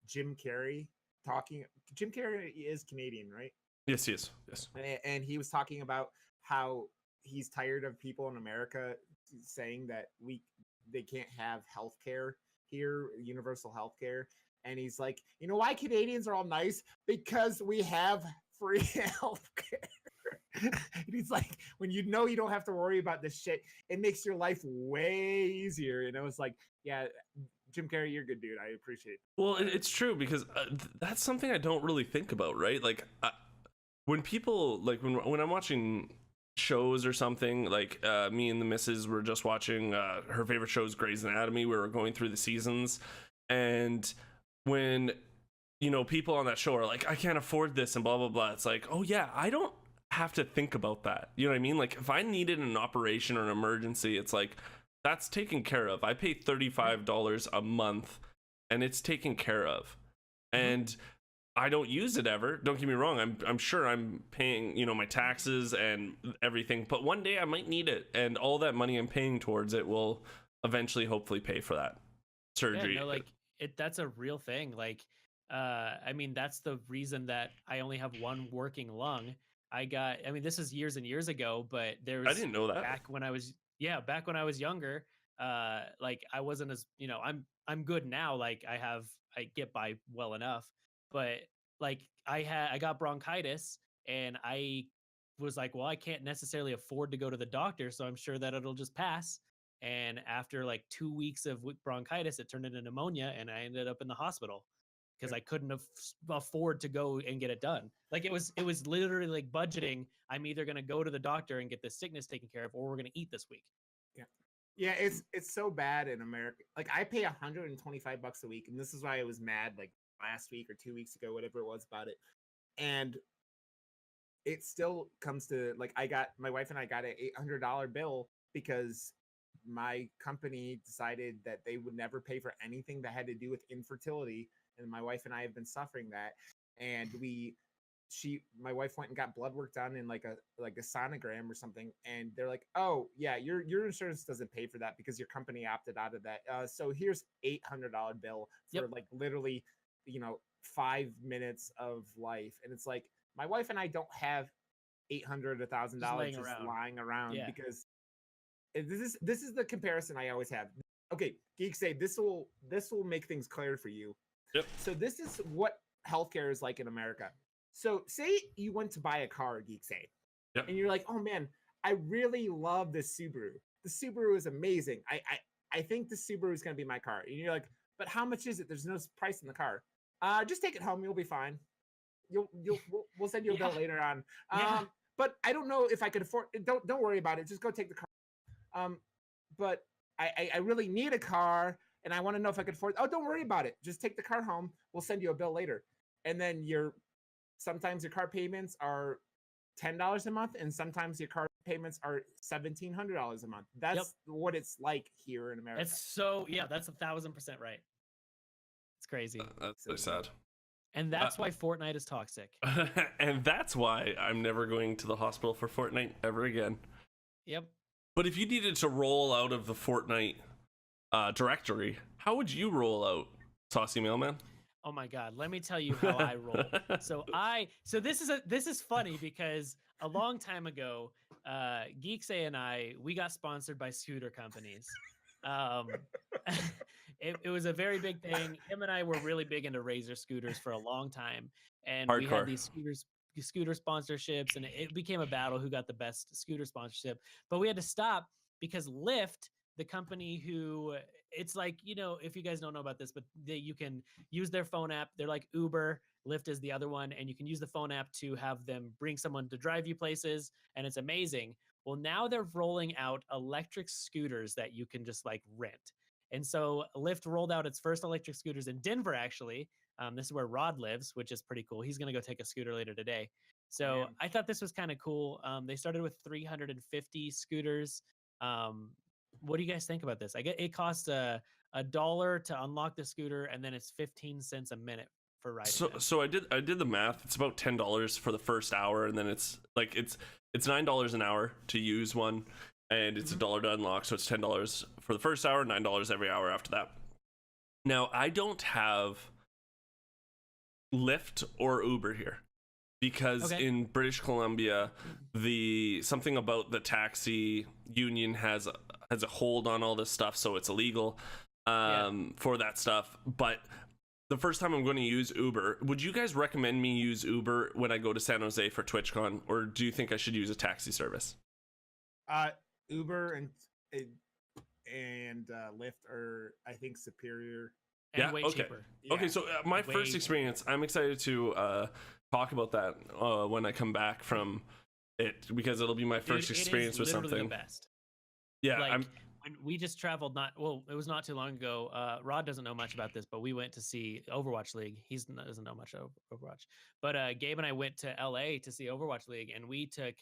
Jim Carrey talking. Jim Carrey is Canadian, right? Yes, he is. Yes. And he was talking about how he's tired of people in America saying that they can't have healthcare here, universal healthcare. And he's like, you know why Canadians are all nice? Because we have free healthcare. And he's like, when you know you don't have to worry about this shit, it makes your life way easier. And I was like, yeah, Jim Carrey, you're a good dude. I appreciate it. Well, it's true, because that's something I don't really think about, right? Like, when people, like, when I'm watching shows or something, like me and the missus were just watching her favorite show is Grey's Anatomy. We were going through the seasons, and when, you know, people on that show are like, I can't afford this and blah blah blah, it's like, oh yeah, I don't have to think about that. You know what I mean? Like, if I needed an operation or an emergency, it's like, that's taken care of. I pay $35 a month and it's taken care of. And I don't use it ever. Don't get me wrong. I'm sure I'm paying, you know, my taxes and everything, but one day I might need it, and all that money I'm paying towards it will eventually hopefully pay for that surgery. Yeah, no, like that's a real thing. Like, I mean, that's the reason that I only have one working lung. I mean, this is years and years ago, but I didn't know that. back when I was younger, like, I wasn't as, you know, I'm good now. Like, I get by well enough, but like, I got bronchitis, and I was like, well, I can't necessarily afford to go to the doctor, so I'm sure that it'll just pass. And after like 2 weeks of bronchitis, it turned into pneumonia, and I ended up in the hospital because I couldn't afford to go and get it done. Like, it was literally like budgeting. I'm either going to go to the doctor and get this sickness taken care of, or we're going to eat this week. Yeah, it's so bad in America. Like, I pay $125 a week, and this is why I was mad like last week or 2 weeks ago, whatever it was, about it. And it still comes to, like, my wife and I got an $800 bill because my company decided that they would never pay for anything that had to do with infertility, and my wife and I have been suffering that. And my wife went and got blood work done in like a sonogram or something, and they're like, oh yeah, your insurance doesn't pay for that because your company opted out of that, so here's $800 bill for like literally, you know, 5 minutes of life. And it's like, my wife and I don't have $800 $1,000 just lying around, because this is the comparison I always have. Okay, Geek, say this will make things clear for you. So this is what healthcare is like in America. So say you went to buy a car, Geek, say, and you're like, oh man, I really love this Subaru. The Subaru is amazing. I think the Subaru is going to be my car. And you're like, but how much is it? There's no price in the car. Just take it home. You'll be fine. we'll send you a bill later on. Yeah. But I don't know if I could afford. Don't worry about it. Just go take the car. But I really need a car, and I want to know if I could afford. Oh, don't worry about it. Just take the car home. We'll send you a bill later. And then sometimes your car payments are $10 a month, and sometimes your car payments are $1,700 a month. That's what it's like here in America. That's 1,000% right. It's crazy. That's really sad. And that's why Fortnite is toxic. And that's why I'm never going to the hospital for Fortnite ever again. Yep. But if you needed to roll out of the Fortnite directory, how would you roll out, Saucy Mailman? Oh my God, let me tell you how I roll. So this is funny because a long time ago, Geek and we got sponsored by scooter companies. It was a very big thing. Him and I were really big into Razor scooters for a long time, and we had these scooter sponsorships, and it became a battle who got the best scooter sponsorship. But we had to stop because Lyft, the company who, it's like, if you guys don't know about this, but you can use their phone app. They're like Uber. Lyft is the other one, and you can use the phone app to have them bring someone to drive you places, and it's amazing. Well, now they're rolling out electric scooters that you can just like rent. And so Lyft rolled out its first electric scooters in Denver, actually. This is where Rod lives, which is pretty cool. He's going to go take a scooter later today. So I thought this was kind of cool. They started with 350 scooters. What do you guys think about this? It costs $1 to unlock the scooter, and then it's 15 cents a minute for riding. So I did the math. It's about $10 for the first hour, and then it's $9 an hour to use one, and it's $1 to unlock. So it's $10 for the first hour, $9 every hour after that. Now I don't have Lyft or Uber here because in British Columbia, something about the taxi union has a hold on all this stuff, so it's illegal for that stuff. But the first time I'm going to use Uber, would you guys recommend me use Uber when I go to San Jose for TwitchCon, or do you think I should use a taxi service? Uber and Lyft are, I think, superior. And way cheaper. Okay, so my first experience, I'm excited to talk about that when I come back from it, because it'll be my first experience with something. The best. Yeah, when we just traveled, it was not too long ago. Rod doesn't know much about this, but we went to see Overwatch League. He doesn't know much of Overwatch. But Gabe and I went to LA to see Overwatch League, and we took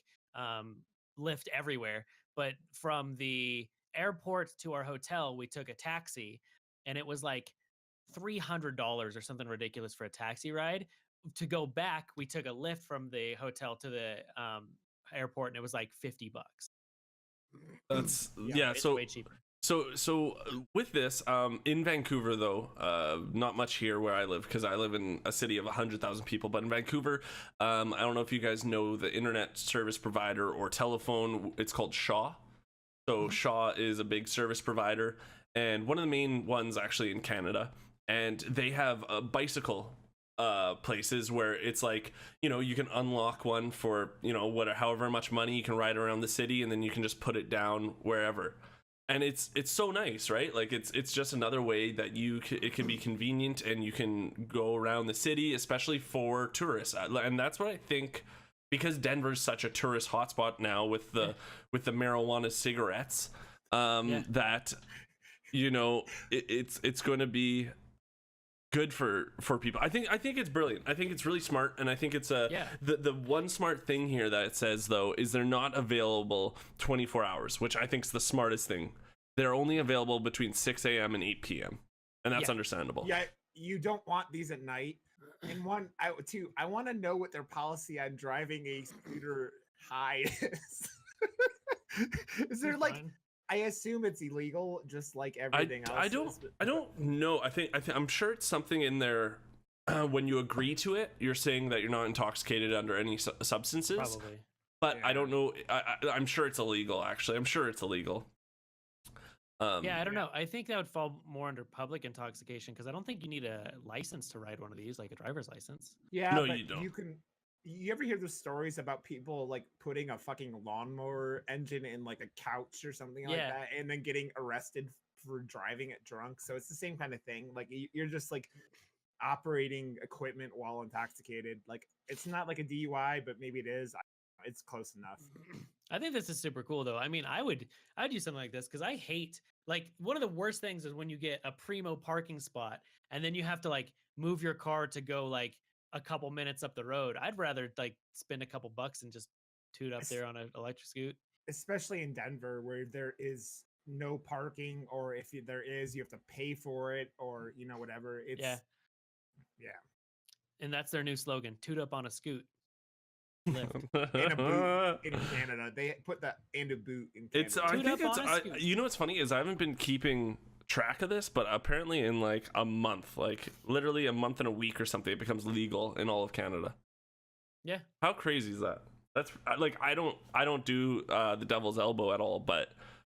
Lyft everywhere. But from the airport to our hotel, we took a taxi, and it was like $300 or something ridiculous for a taxi ride. To go back, we took a Lyft from the hotel to the airport, and it was like $50. That's it's way cheaper. So with this, in Vancouver though, not much here where I live, because I live in a city of 100,000 people. But in Vancouver, I don't know if you guys know the internet service provider or telephone. It's called Shaw. So Shaw is a big service provider, and one of the main ones actually in Canada. And they have a bicycle places where it's like, you can unlock one for however much money. You can ride around the city, and then you can just put it down wherever. And it's so nice, right? Like it's just another way that it can be convenient, and you can go around the city, especially for tourists. And that's what I think, because Denver's such a tourist hotspot now with the marijuana cigarettes, that it's going to be good for people. I think it's brilliant. I think it's really smart, and I think it's the one smart thing here that it says though is they're not available 24 hours, which I think is the smartest thing. They're only available between 6 a.m. and 8 p.m. and that's understandable. Yeah, you don't want these at night. And I want to know what their policy on driving a scooter high is. Is there I assume it's illegal, just like everything else. I don't know. I'm sure it's something in there. When you agree to it, you're saying that you're not intoxicated under any substances. Probably. But I don't know. I'm sure it's illegal. Actually, I'm sure it's illegal. Yeah, I don't know. I think that would fall more under public intoxication because I don't think you need a license to ride one of these, like a driver's license. Yeah, no, but you don't. You ever hear the stories about people like putting a fucking lawnmower engine in like a couch or something like that, and then getting arrested for driving it drunk? So it's the same kind of thing. Like you're just like, operating equipment while intoxicated. Like it's not like a DUI, but maybe it is. It's close enough. I think this is super cool though. I mean, I'd do something like this because I hate like one of the worst things is when you get a primo parking spot and then you have to like move your car to go like a couple minutes up the road. I'd rather like spend a couple bucks and just toot up there on an electric scoot. Especially in Denver where there is no parking, or if there is, you have to pay for it, or whatever. It's Yeah. And that's their new slogan: "Toot up on a scoot." Lyft. And a boot in Canada. They put the and a boot in Canada. It's I think it's you know what's funny is I haven't been keeping track of this, but apparently in like a month, like literally a month and a week or something, it becomes legal in all of Canada. Yeah. How crazy is that? That's like I don't do the devil's elbow at all, but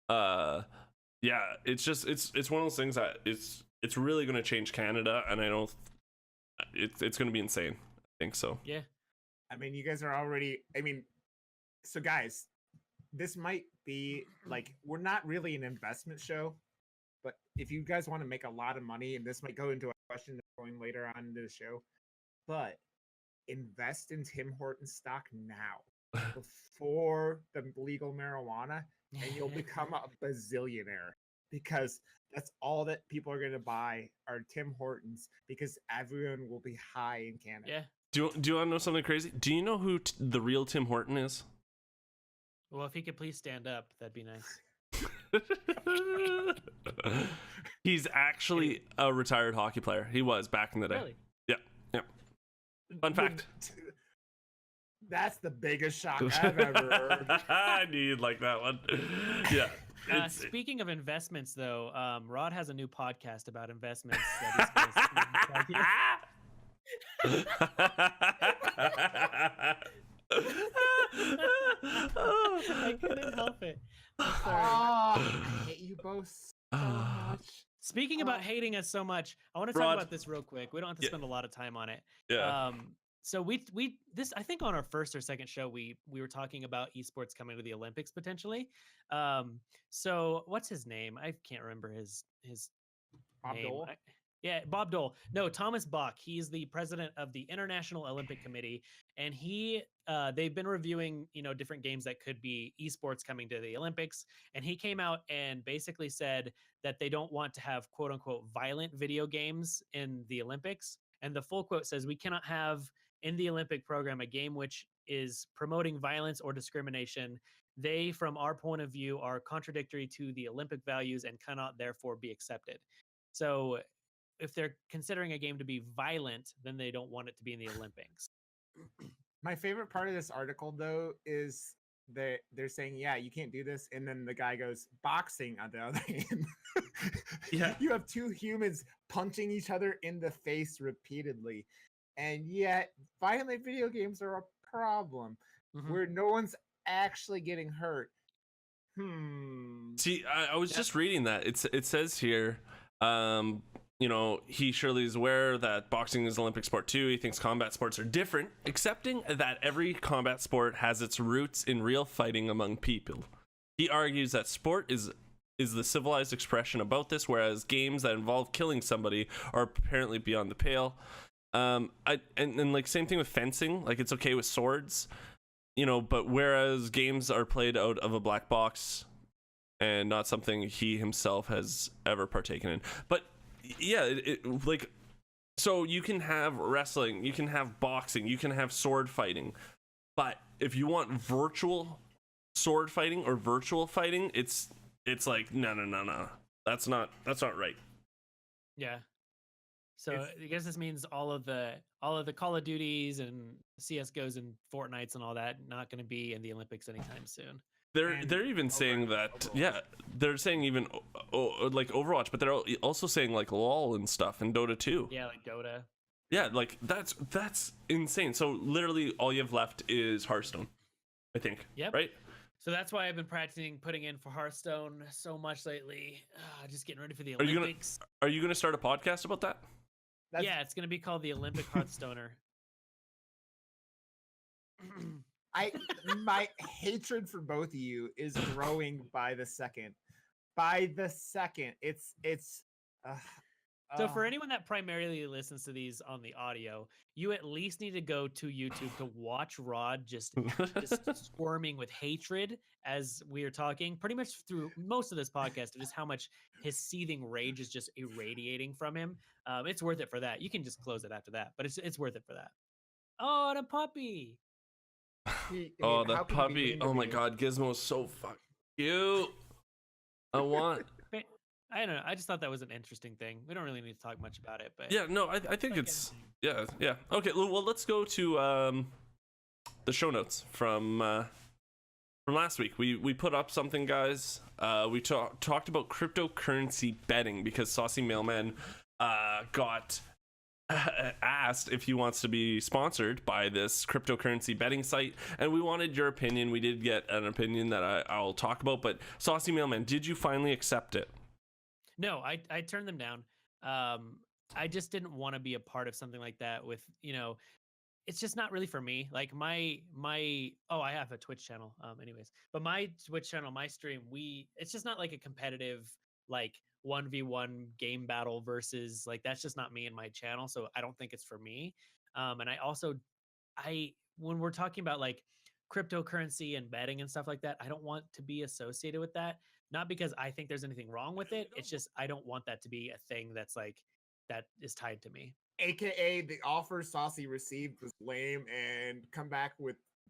yeah, it's just it's one of those things that it's really going to change Canada, and I don't it's going to be insane. I think so. Yeah. I mean, you guys are already, so guys, this might be like, we're not really an investment show, but if you guys want to make a lot of money, and this might go into a question that's going later on into the show, but invest in Tim Hortons stock now before the legal marijuana, and you'll become a bazillionaire, because that's all that people are going to buy are Tim Hortons, because everyone will be high in Canada. Yeah. Do you want to know something crazy? Do you know who the real Tim Horton is? Well, if he could please stand up, that'd be nice. He's actually a retired hockey player. He was back in the day. Really? Yeah. Fun fact. That's the biggest shock I've ever heard. I knew you'd like that one. Yeah. Speaking of investments, though, Rod has a new podcast about investments. That he's I couldn't help it. I'm sorry. I hate you both so much. Speaking about hating us so much, I want to talk about this real quick. We don't have to spend a lot of time on it. Yeah. So we this I think on our first or second show we were talking about esports coming to the Olympics potentially. So what's his name? I can't remember his Bob name. Dole? Yeah, Bob Dole. No, Thomas Bach. He's the president of the International Olympic Committee, and they've been reviewing, different games that could be esports coming to the Olympics. And he came out and basically said that they don't want to have quote unquote violent video games in the Olympics. And the full quote says, "We cannot have in the Olympic program a game which is promoting violence or discrimination. They, from our point of view, are contradictory to the Olympic values and cannot therefore be accepted." So if they're considering a game to be violent, then they don't want it to be in the Olympics. My favorite part of this article, though, is that they're saying, yeah, you can't do this. And then the guy goes, boxing on the other hand. Yeah. You have two humans punching each other in the face repeatedly. And yet, violent video games are a problem where no one's actually getting hurt. See, I was just reading that. It says here, he surely is aware that boxing is an Olympic sport too. He thinks combat sports are different, accepting that every combat sport has its roots in real fighting among people. He argues that sport is the civilized expression about this, whereas games that involve killing somebody are apparently beyond the pale. And like same thing with fencing, like it's okay with swords, but whereas games are played out of a black box and not something he himself has ever partaken in. But yeah, like, so you can have wrestling, you can have boxing, you can have sword fighting, but if you want virtual sword fighting or virtual fighting, it's like no, that's not right. Yeah. So I guess this means all of the Call of Duties and CS:GOs and Fortnites and all that not going to be in the Olympics anytime soon. They're even saying that Overwatch. Yeah, they're saying even like Overwatch, but they're also saying like LOL and stuff and Dota 2. Yeah, like Dota. Yeah, like that's insane. So literally all you have left is Hearthstone, I think. Yep. Right? So that's why I've been practicing putting in for Hearthstone so much lately. Just getting ready for the Olympics. Are you gonna start a podcast about that? Yeah, it's gonna be called the Olympic Hearthstoner. My hatred for both of you is growing by the second. By the second, it's So for anyone that primarily listens to these on the audio, you at least need to go to YouTube to watch Rod just squirming with hatred as we are talking pretty much through most of this podcast of just how much his seething rage is just irradiating from him. It's worth it for that. You can just close it after that, but it's worth it for that. Oh, the puppy. Oh, the puppy. Oh my God, Gizmo's so fucking cute. I want. I don't know. I just thought that was an interesting thing. We don't really need to talk much about it, but yeah, no, I think it's yeah. Okay, well, let's go to the show notes from last week. We put up something, guys. We talked about cryptocurrency betting because Saucy Mailman got asked if he wants to be sponsored by this cryptocurrency betting site, and we wanted your opinion. We did get an opinion that I'll talk about, but Saucy Mailman, did you finally accept it? No, I turned them down. I just didn't want to be a part of something like that with, it's just not really for me. Like I have a Twitch channel. Anyways, but my Twitch channel, my stream, it's just not like a competitive, like 1v1 game battle versus like, that's just not me and my channel. So I don't think it's for me. And when we're talking about like cryptocurrency and betting and stuff like that, I don't want to be associated with that. Not because I think there's anything wrong with it. It's just I don't want that to be a thing that's like that is tied to me. AKA the offer Saucy received was lame, and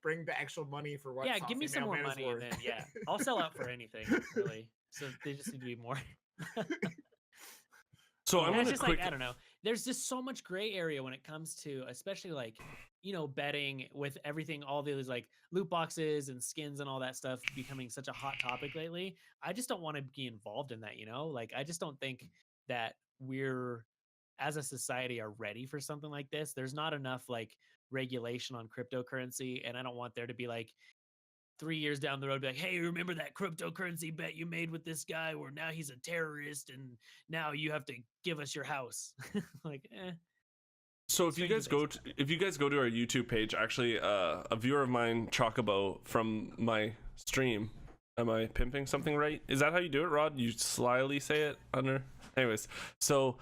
bring the actual money for what. Yeah, Saucy give me some more money, and then I'll sell out for anything really. So they just need to be more. So I'm just like I don't know. There's just so much gray area when it comes to, especially like betting with everything, all these like loot boxes and skins and all that stuff becoming such a hot topic lately. I just don't want to be involved in that. Like I just don't think that we're as a society are ready for something like this. There's not enough like regulation on cryptocurrency, and I don't want there to be like 3 years down the road, be like, hey, remember that cryptocurrency bet you made with this guy where now he's a terrorist and now you have to give us your house. So if you guys go to our YouTube page, actually a viewer of mine, Chocobo, from my stream, am I pimping something right? Is that how you do it, Rod? You slyly say it under? Anyways, so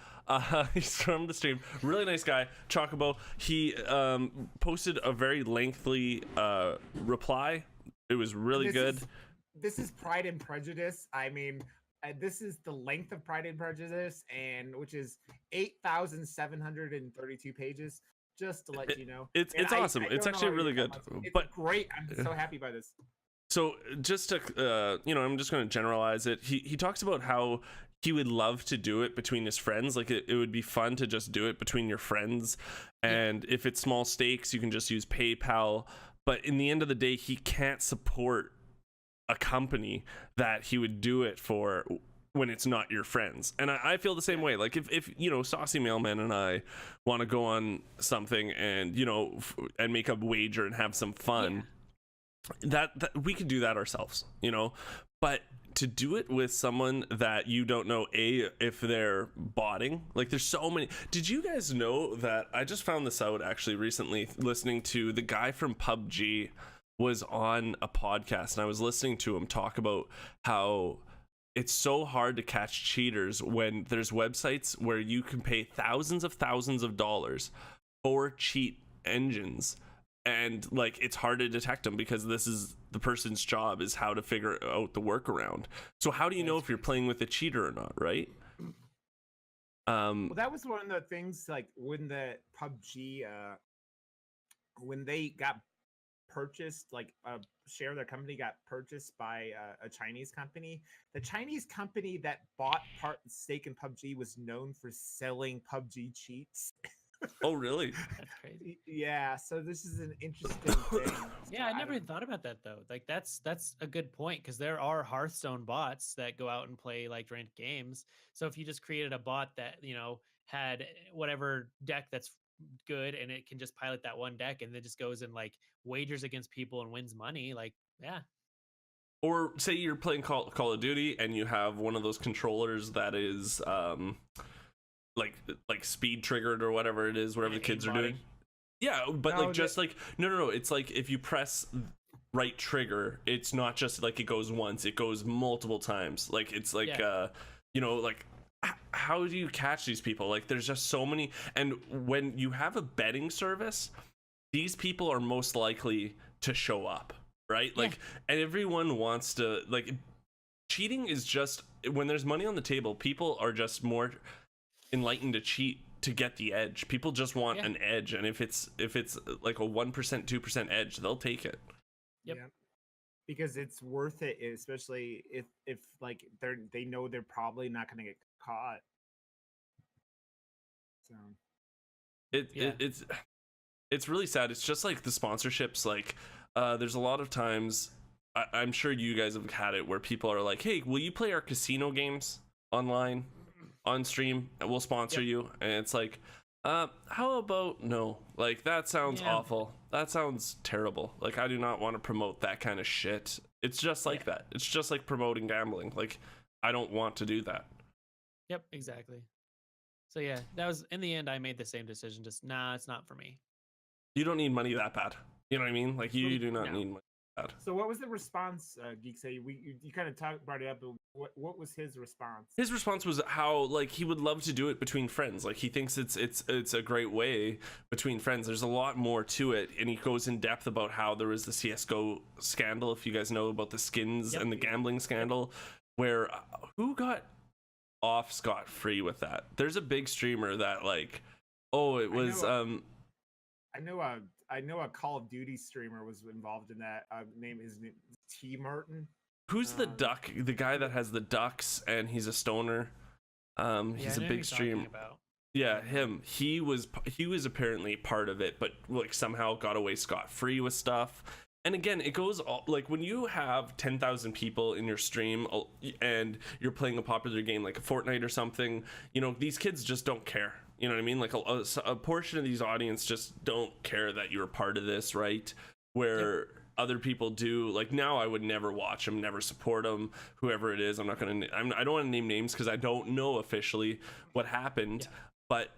he's from the stream, really nice guy, Chocobo. He posted a very lengthy reply. It was really good. This is Pride and Prejudice. I mean, this is the length of Pride and Prejudice, and which is 8,732 pages. Just to let you know, it's awesome. It's actually really good. It's great. I'm so happy by this. So just to I'm just going to generalize it. He talks about how he would love to do it between his friends. Like it would be fun to just do it between your friends, and if it's small stakes, you can just use PayPal. But in the end of the day, he can't support a company that he would do it for when it's not your friends. And I feel the same way. Like if Saucy Mailman and I want to go on something and and make a wager and have some fun, that we could do that ourselves, but to do it with someone that you don't know if they're botting, like there's so many. Did you guys know that I just found this out actually recently, listening to the guy from PUBG was on a podcast, and I was listening to him talk about how it's so hard to catch cheaters when there's websites where you can pay thousands of dollars for cheat engines, and like it's hard to detect them because this is the person's job, is how to figure out the workaround. So how do you know if you're playing with a cheater or not, right? Well, that was one of the things, like when the PUBG when they got purchased, like a share of their company got purchased by a Chinese company. The Chinese company that bought part stake in PUBG was known for selling PUBG cheats. Oh, really? That's crazy. Yeah, so this is an interesting thing. Yeah, I never even thought about that though. Like that's a good point, because there are Hearthstone bots that go out and play like ranked games. So if you just created a bot that had whatever deck that's good, and it can just pilot that one deck, and then just goes and like wagers against people and wins money, like Or say you're playing Call of Duty and you have one of those controllers that is like speed triggered or whatever it is, whatever the kids are doing. Yeah, but no, no, it's like if you press right trigger, it's not just like it goes once, it goes multiple times. Like it's like like how do you catch these people? Like, there's just so many. And when you have a betting service, these people are most likely to show up, right? Yeah. Like, and everyone wants to, like, cheating is just, when there's money on the table, people are just more enlightened to cheat to get the edge. People just want an edge, and if it's like a 1%, 2% edge, they'll take it. Yep. Yeah. Because it's worth it, especially if like they know they're probably not going to get caught. So it's really sad. It's just like the sponsorships. Like, there's a lot of times, I'm sure you guys have had it, where people are like, "Hey, will you play our casino games online, on stream, and we'll sponsor you?" And it's like, how about no? Like, that sounds awful. That sounds terrible. Like, I do not want to promote that kind of shit. It's just like that. It's just like promoting gambling. Like, I don't want to do that. Yep, exactly. So yeah, that was, in the end, I made the same decision. Just, nah, it's not for me. You don't need money that bad. You know what I mean? Like, you do not need money that bad. So what was the response, Geek? Say you kind of brought it up, but what was his response? His response was how, like, he would love to do it between friends. Like, he thinks it's a great way between friends. There's a lot more to it, and he goes in depth about how there was the CS:GO scandal, if you guys know about the skins and the gambling scandal, where who got off scot-free with that? There's a big streamer that, like, it was I know a Call of Duty streamer was involved in that. His name T Martin. Who's the duck? The guy that has the ducks and he's a stoner. He's a big streamer. Yeah, him. He was apparently part of it, but like somehow got away scot-free with stuff. And again, it goes all, like, when you have 10,000 people in your stream and you're playing a popular game like a Fortnite or something, you know, these kids just don't care. You know what I mean? Like, a portion of these audience just don't care that you're a part of this, right? Where other people do. Like, now I would never watch them, never support them, whoever it is. I don't want to name names because I don't know officially what happened. But,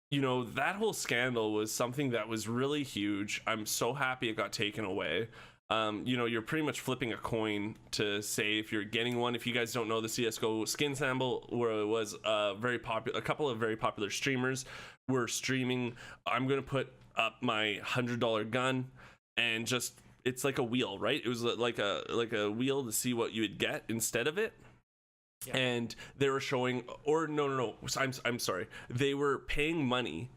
you know, that whole scandal was something that was really huge. I'm so happy it got taken away. You know, you're pretty much flipping a coin to say if you're getting one. If you guys don't know, the CS:GO skin sample, where it was a couple of very popular streamers were streaming. I'm gonna put up my $100 gun, and just, it's like a wheel, right? It was like a wheel to see what you would get instead of it. Yeah. And they were showing, or no, I'm sorry, they were paying money,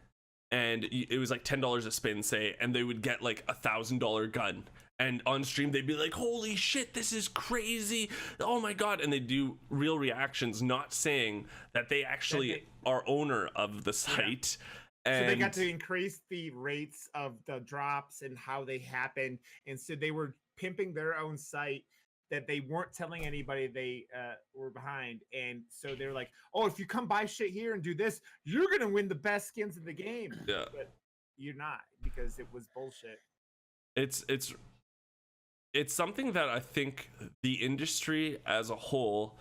and it was like $10 a spin, say, and they would get like $1,000 gun. And on stream, they'd be like, "Holy shit, this is crazy. Oh my God." And they do real reactions, not saying that they actually are owner of the site. And so they got to increase the rates of the drops and how they happened. And so they were pimping their own site that they weren't telling anybody they were behind. And so they're like, "Oh, if you come buy shit here and do this, you're going to win the best skins in the game." Yeah. But you're not, because it was bullshit. It's something that I think the industry as a whole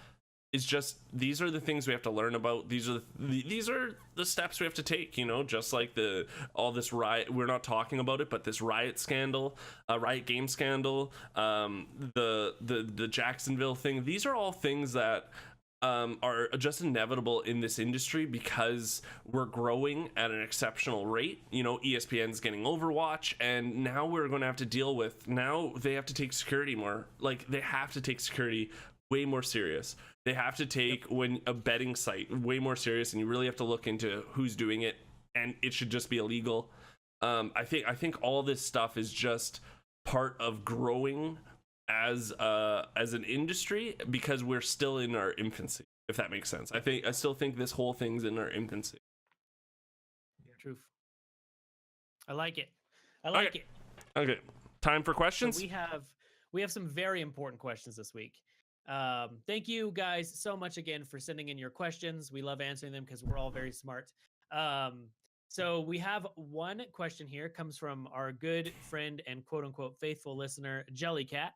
is just, these are the things we have to learn about. These are the steps we have to take, you know, just like all this riot, we're not talking about it, but this riot scandal, riot game scandal, the Jacksonville thing. These are all things that are just inevitable in this industry because we're growing at an exceptional rate. You know, ESPN's getting Overwatch, and now we're going to have to deal with, now they have to take security more, like, they have to take security way more serious. They have to take when a betting site way more serious, and you really have to look into who's doing it, and it should just be illegal. I think all this stuff is just part of growing as an industry, because we're still in our infancy, if that makes sense. I still think this whole thing's in our infancy. Truth. I like it. It. Okay. Time for questions. So we have some very important questions this week. Thank you guys so much again for sending in your questions. We love answering them because we're all very smart. So we have one question here, comes from our good friend and quote unquote faithful listener, Jellycat.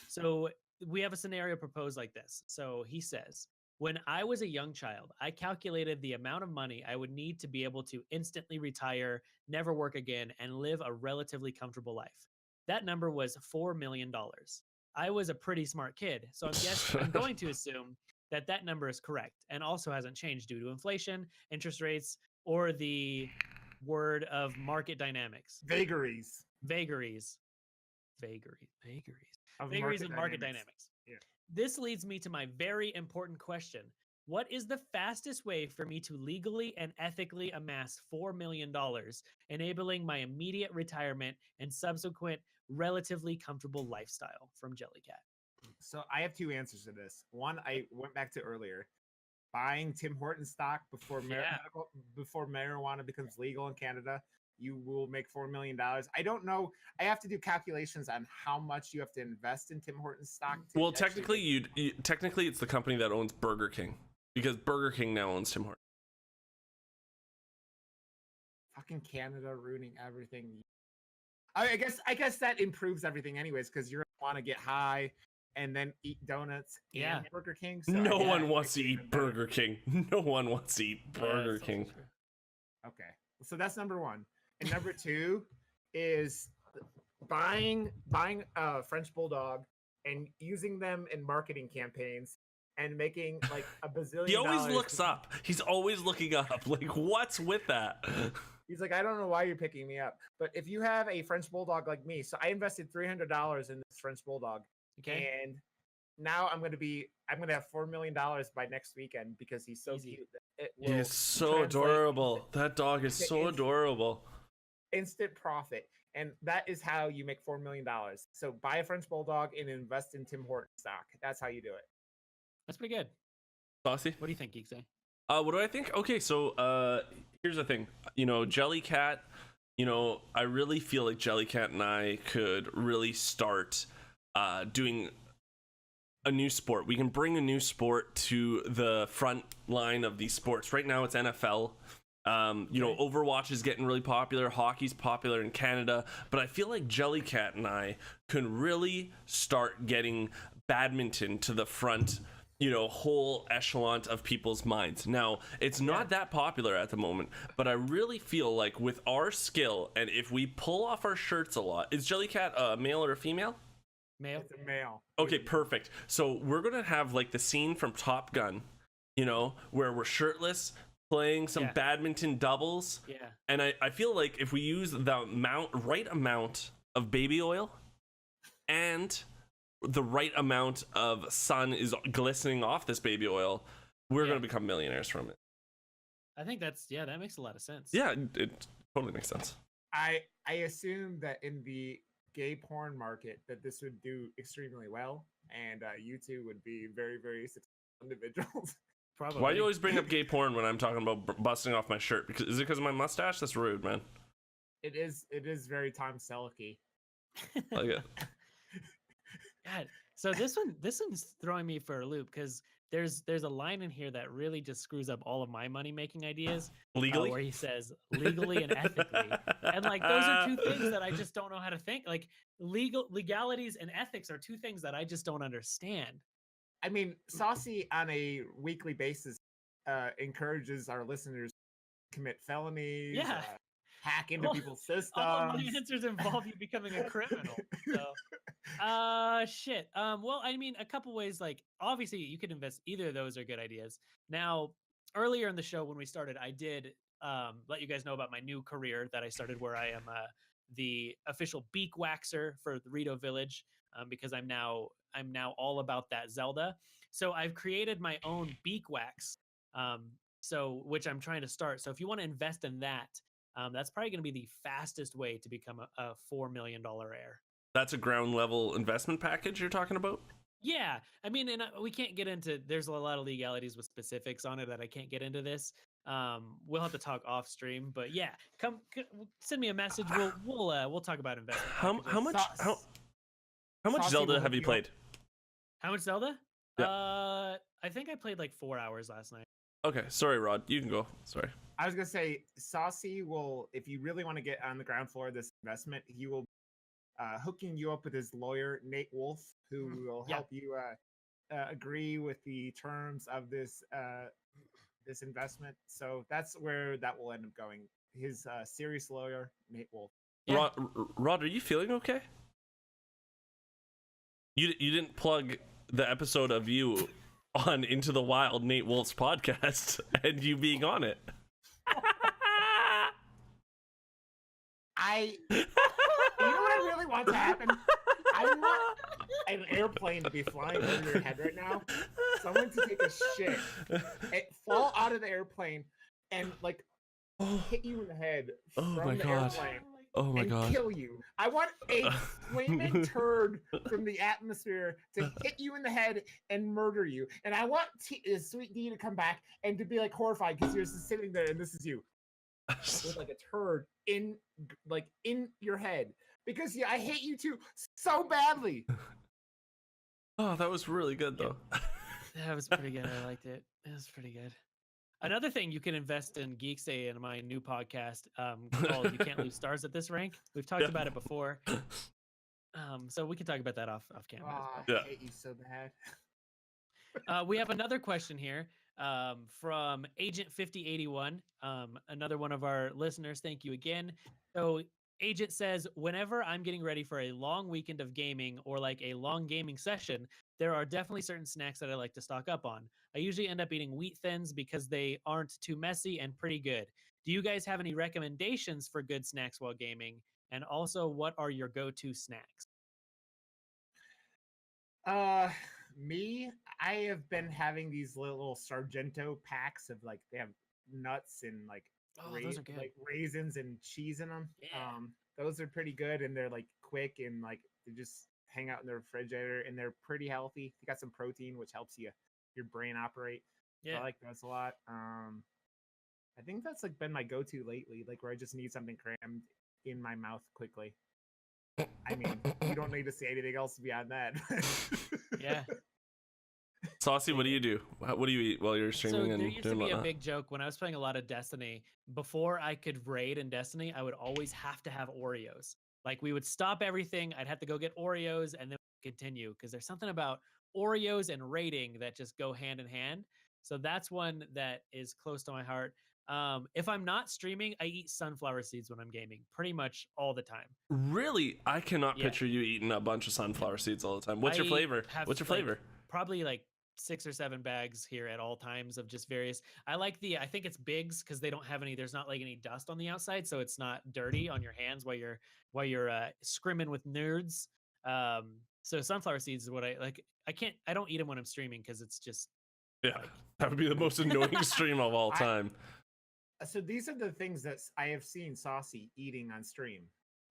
So we have a scenario proposed like this. So he says, "When I was a young child, I calculated the amount of money I would need to be able to instantly retire, never work again, and live a relatively comfortable life. That number was $4 million. I was a pretty smart kid, so I'm going to assume that number is correct and also hasn't changed due to inflation, interest rates, or the word of market dynamics. Vagaries. Vagaries. Of Vagaries of market dynamics. Yeah. This leads me to my very important question. What is the fastest way for me to legally and ethically amass $4 million, enabling my immediate retirement and subsequent relatively comfortable lifestyle? From Jellycat. So I have two answers to this. One, I went back to earlier. Buying Tim Hortons stock before before marijuana becomes legal in Canada, you will make $4 million. I don't know. I have to do calculations on how much you have to invest in Tim Hortons stock. Well, technically, technically it's the company that owns Burger King, because Burger King now owns Tim Hortons. Fucking Canada ruining everything. I guess that improves everything anyways, because you're gonna want to get high and then eat donuts and Burger King. So no one wants to eat Burger King. No one wants to eat Burger King. Okay, so that's number one. And number two is buying a French Bulldog and using them in marketing campaigns and making like a bazillion. He always looks up. He's always looking up. Like, what's with that? He's like, I don't know why you're picking me up, but if you have a French Bulldog like me, so I invested $300 in this French Bulldog. Okay. And now I'm gonna have $4 million by next weekend because he's so cute. He is so adorable. That dog is so adorable. Instant profit, and that is how you make $4 million. So buy a French Bulldog and invest in Tim Hortons stock. That's how you do it. That's pretty good. Saucy. What do you think, Geek? What do I think? Okay, so here's the thing. You know, Jellycat. You know, I really feel like Jellycat and I could really start doing a new sport. We can bring a new sport to the front line of these sports. Right now it's NFL. You know, Overwatch is getting really popular. Hockey's popular in Canada, but I feel like Jellycat and I can really start getting badminton to the front, you know, whole echelon of people's minds. Now, it's not that popular at the moment, but I really feel like with our skill, and if we pull off our shirts a lot, is Jellycat a male or a female? Male. It's a male. Okay, perfect. So we're gonna have like the scene from Top Gun, you know, where we're shirtless, playing some badminton doubles. Yeah. And I feel like if we use the right amount of baby oil and the right amount of sun is glistening off this baby oil, we're gonna become millionaires from it. I think that makes a lot of sense. Yeah, it totally makes sense. I assume that in the gay porn market that this would do extremely well, and you two would be very, very successful individuals. Probably. Why do you always bring up gay porn when I'm talking about busting off my shirt? Is it because of my mustache? That's rude, man. It is very Tom Selleck-y. Like it. God. So this one's throwing me for a loop because there's a line in here that really just screws up all of my money making ideas. Legally, where he says legally and ethically, and like those are two things that I just don't know how to think. Like legalities and ethics are two things that I just don't understand. I mean, Saucy on a weekly basis encourages our listeners to commit felonies. Yeah. Hack into people's systems. All of my answers involve you becoming a criminal. So, shit. Well, I mean, a couple ways. Like, obviously, you could invest. Either of those are good ideas. Now, earlier in the show when we started, I did let you guys know about my new career that I started, where I am the official beak waxer for the Rito Village, because I'm now all about that Zelda. So I've created my own beak wax. Which I'm trying to start. So if you want to invest in that. That's probably going to be the fastest way to become a $4 million heir. That's a ground level investment package you're talking about? Yeah. I mean, and we can't get into, there's a lot of legalities with specifics on it that I can't get into this. We'll have to talk off stream, but yeah, come send me a message. We'll talk about investment. How much Zelda have you played? How much Zelda? Yeah. I think I played like 4 hours last night. Okay, sorry, Rod. You can go. Sorry. I was gonna say, Saucy will, if you really want to get on the ground floor of this investment, he will hooking you up with his lawyer, Nate Wolf, who will help you agree with the terms of this this investment. So that's where that will end up going. His serious lawyer, Nate Wolf. Yeah. Rod, are you feeling okay? You didn't plug the episode of you on Into the Wild, Nate Wolf's podcast, and you being on it. You know what I really want to happen? I want an airplane to be flying over your head right now. Someone to take a shit, and fall out of the airplane, and like hit you in the head from my the God. airplane. Oh my and God. kill you. I want a flaming turd from the atmosphere to hit you in the head and murder you. And I want Sweet D to come back and to be like horrified because you're just sitting there and this is you with like a turd in your head because I hate you too so badly. Oh, that was really good though. That was pretty good. I liked it. It was pretty good. Another thing you can invest in, Geek Say, in my new podcast called "You Can't Lose Stars at This Rank." We've talked about it before, so we can talk about that off camera. I hate you so bad. We have another question here from Agent 5081, another one of our listeners. Thank you again. So Agent says, whenever I'm getting ready for a long weekend of gaming or like a long gaming session, there are definitely certain snacks that I like to stock up on. I usually end up eating Wheat Thins because they aren't too messy and pretty good. Do you guys have any recommendations for good snacks while gaming? And also, what are your go-to snacks? Me, I have been having these little Sargento packs of like they have nuts and like those are good. like raisins and cheese in them. Yeah. Those are pretty good and they're like quick and like they just hang out in the refrigerator and they're pretty healthy. You got some protein which helps your brain operate. Yeah. I like those a lot. I think that's like been my go-to lately, like where I just need something crammed in my mouth quickly. I mean, you don't need to say anything else beyond that. Yeah. Saucy, what do you do? What do you eat while you're streaming So and there used to doing be whatnot? a big joke when I was playing a lot of Destiny. Before I could raid in Destiny, I would always have to have Oreos. Like we would stop everything. I'd have to go get Oreos and then continue because there's something about Oreos and raiding that just go hand in hand. So that's one that is close to my heart. If I'm not streaming, I eat sunflower seeds when I'm gaming pretty much all the time. Really? I cannot Yeah. picture you eating a bunch of sunflower seeds all the time. What's your I flavor? have, What's your like, flavor? Probably like 6 or 7 bags here at all times of just various. I like I think it's Bigs because they don't have any. There's not like any dust on the outside, so it's not dirty on your hands while you're scrimming with nerds. So sunflower seeds is what I like. I don't eat them when I'm streaming because it's just Yeah, like, that would be the most annoying stream of all time. So these are the things that I have seen Saucy eating on stream.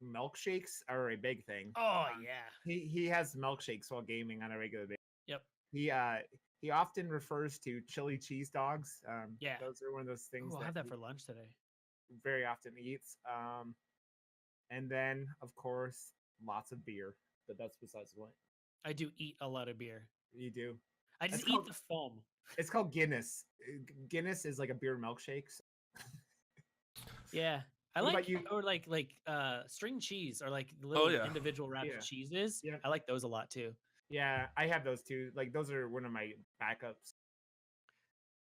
Milkshakes are a big thing. oh yeah. He has milkshakes while gaming on a regular basis. Yep. He often refers to chili cheese dogs. Yeah. Those are one of those things Ooh, I'll have that he for lunch today. very often eats. And then of course lots of beer, but that's besides the point. I do eat a lot of beer. You do. I just That's eat called- the foam. It's called Guinness. Guinness is like a beer milkshake. Yeah. I What like about you? or like string cheese or like little yeah. individual wrapped Yeah. cheeses. Yeah. I like those a lot too. Yeah, I have those too. Like those are one of my backups.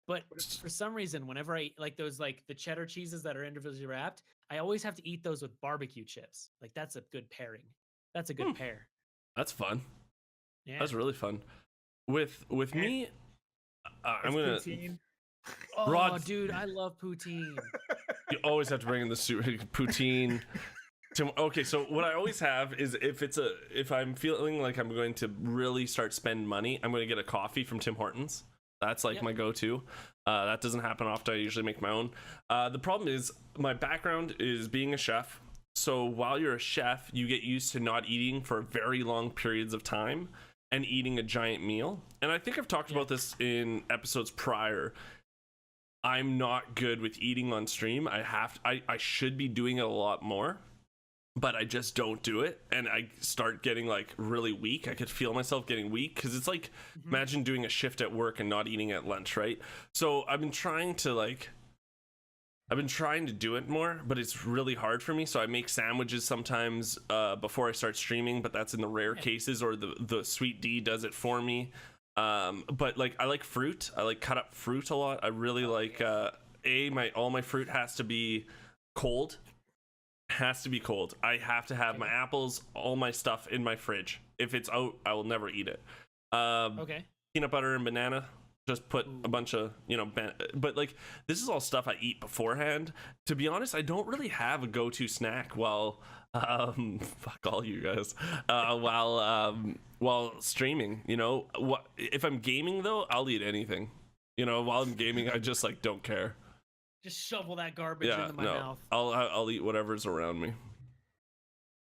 But for some reason, whenever I eat like those, like the cheddar cheeses that are individually wrapped, I always have to eat those with barbecue chips. Like that's a good pairing. That's a good pair. That's fun. Yeah. That's really fun. With me, I'm gonna. Poutine. Oh, Rod- dude, I love poutine. You always have to bring in the poutine. Okay, so what I always have is if I'm feeling like I'm going to really start spending money, I'm going to get a coffee from Tim Hortons. That's like my go-to. That doesn't happen often. I usually make my own. The problem is my background is being a chef. So while you're a chef, you get used to not eating for very long periods of time and eating a giant meal. And I think I've talked about this in episodes prior. I'm not good with eating on stream. I should be doing it a lot more, but I just don't do it. And I start getting like really weak. I could feel myself getting weak because it's like, imagine doing a shift at work and not eating at lunch, right? So I've been trying to do it more, but it's really hard for me. So I make sandwiches sometimes before I start streaming, but that's in the rare cases, or the Sweet D does it for me. But like I like fruit. I like cut up fruit a lot. I really like all my fruit has to be cold. Has to be cold. I have to have my apples, all my stuff in my fridge. If it's out, I will never eat it. Okay. Peanut butter and banana. just put a bunch of, but like this is all stuff I eat beforehand. To be honest, I don't really have a go-to snack while fuck all you guys while streaming. What if I'm gaming though? I'll eat anything. While I'm gaming, I just like don't care. Just shovel that garbage into my mouth. I'll eat whatever's around me.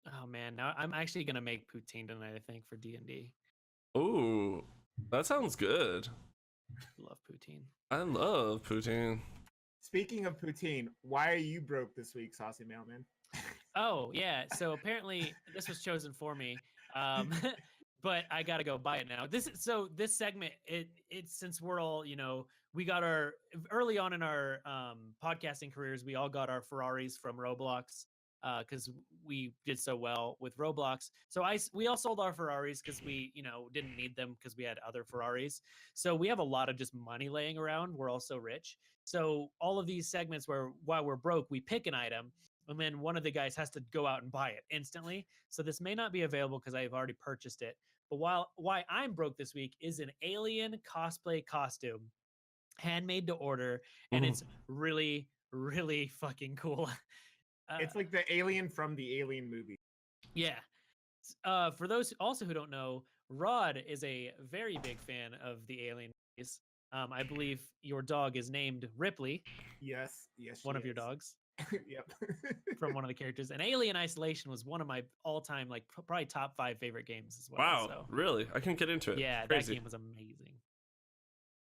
Oh man, now I'm actually gonna make poutine tonight, I think, for D&D. Ooh, that sounds good. Love poutine. I love poutine. Speaking of poutine, why are you broke this week, Saucy Mailman? Oh yeah, so apparently this was chosen for me, but I gotta go buy it now. This segment, it's since we're all we got our early on in our podcasting careers, we all got our Ferraris from Roblox because we did so well with Roblox. So we all sold our Ferraris because we didn't need them because we had other Ferraris. So we have a lot of just money laying around. We're all so rich. So all of these segments where while we're broke, we pick an item. And then one of the guys has to go out and buy it instantly. So this may not be available because I've already purchased it. But why I'm broke this week is an alien cosplay costume, handmade to order, and it's really, really fucking cool. It's like the alien from the Alien movie. Yeah. For those also who don't know, Rod is a very big fan of the Alien movies. I believe your dog is named Ripley. Yes. One of your dogs. Yep. From one of the characters. And Alien Isolation was one of my all-time, like probably top 5 favorite games as well. Wow, so. Really? I can get into it. Yeah, Crazy. that game was amazing.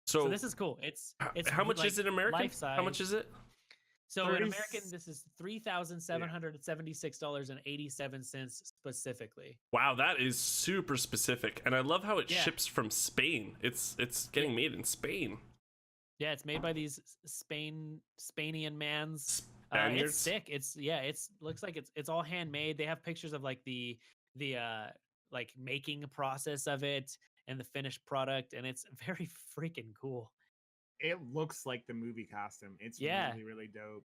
So this is cool. It's how much like is it American? life-size. How much is it? So in American, this is $3,776.87 specifically. Wow, that is super specific, and I love how it ships from Spain. It's getting made in Spain. Yeah, it's made by these Spanian mans. Spaniards. It's sick. It's looks like it's all handmade. They have pictures of like the like making process of it and the finished product, and it's very freaking cool. It looks like the movie costume. It's really, really dope.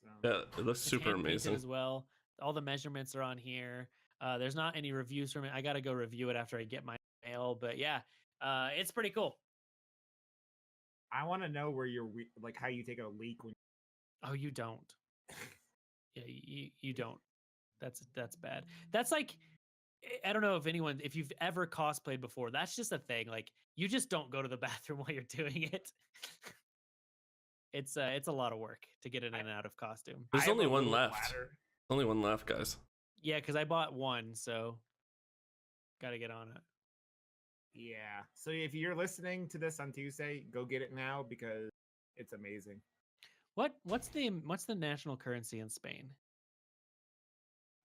So. Yeah, it looks super amazing as well. All the measurements are on here. There's not any reviews from it. I gotta go review it after I get my mail, but yeah, it's pretty cool. I want to know where you're like how you take a leak when. Oh, you don't. Yeah, you don't. That's bad. That's like, I don't know if you've ever cosplayed before. That's just a thing. Like you just don't go to the bathroom while you're doing it. It's a lot of work to get in and out of costume. There's only one left. Only one left, guys. Yeah, because I bought one, so gotta get on it. Yeah. So if you're listening to this on Tuesday, go get it now because it's amazing. What's the national currency in Spain?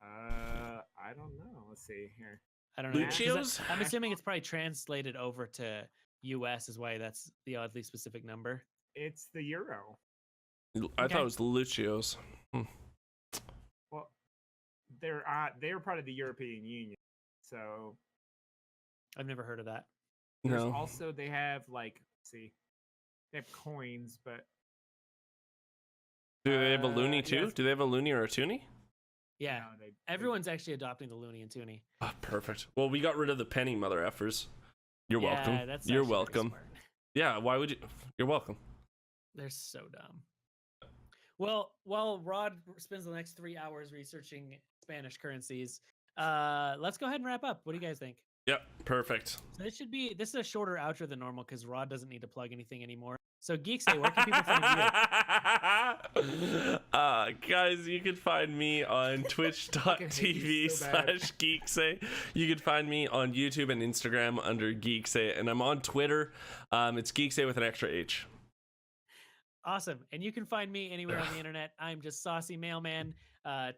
I don't know. Let's see here. I don't know. Luchios? I'm assuming it's probably translated over to US is why that's the oddly specific number. It's the euro. I thought it was the Luchios. Well, they're part of the European Union, so I've never heard of that. There's also they have they have coins, but do they have a loony too? Yes. Do they have a loony or a toonie? Yeah, no, everyone's actually adopting the loony and toonie. Oh, perfect. Well, we got rid of the penny, mother effers. You're welcome. You're welcome. Yeah, why would you? You're welcome. They're so dumb. Well, while Rod spends the next 3 hours researching Spanish currencies, let's go ahead and wrap up. What do you guys think? Yep, perfect. So this is a shorter outro than normal because Rod doesn't need to plug anything anymore. So Geek Say, where can people find you? Guys, you can find me on twitch.tv/GeekSay. You can find me on YouTube and Instagram under GeekSay, and I'm on Twitter. It's GeekSay with an extra H. Awesome. And you can find me anywhere on the internet. I'm just Saucy Mailman.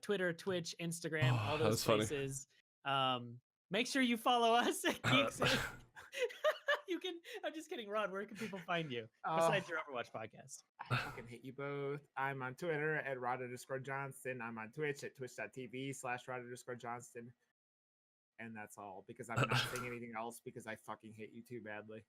Twitter, Twitch, Instagram, all those places. Make sure you follow us at GeekSay. You can. I'm just kidding, Rod. Where can people find you besides your Overwatch podcast? I fucking hate you both. I'm on Twitter at Rod_Johnston. I'm on Twitch at twitch.tv/Rod_Johnston. And that's all because I'm not saying anything else because I fucking hate you too badly.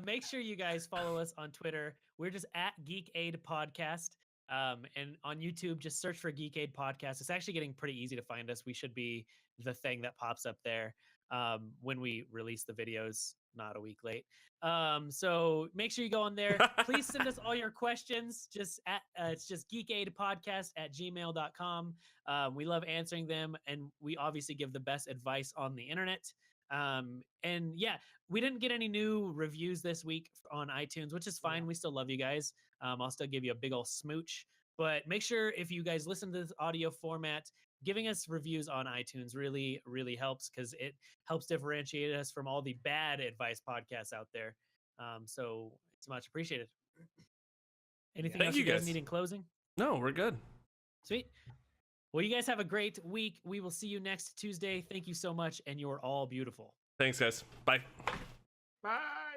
Make sure you guys follow us on Twitter. We're just at Geek Aid Podcast. And on YouTube, just search for Geek Aid Podcast. It's actually getting pretty easy to find us. We should be the thing that pops up there when we release the videos. not a week late. So make sure you go on there. Please send us all your questions. Just at it's just geekaidpodcast@gmail.com. We love answering them, and we obviously give the best advice on the internet. And yeah, we didn't get any new reviews this week on iTunes, which is fine. We still love you guys. I'll still give you a big old smooch. But make sure if you guys listen to this audio format, giving us reviews on iTunes really, really helps because it helps differentiate us from all the bad advice podcasts out there. So it's much appreciated. Anything Thank else you you guys guys. need in closing? No, we're good. Sweet. Well, you guys have a great week. We will see you next Tuesday. Thank you so much, and you're all beautiful. Thanks, guys. Bye. Bye.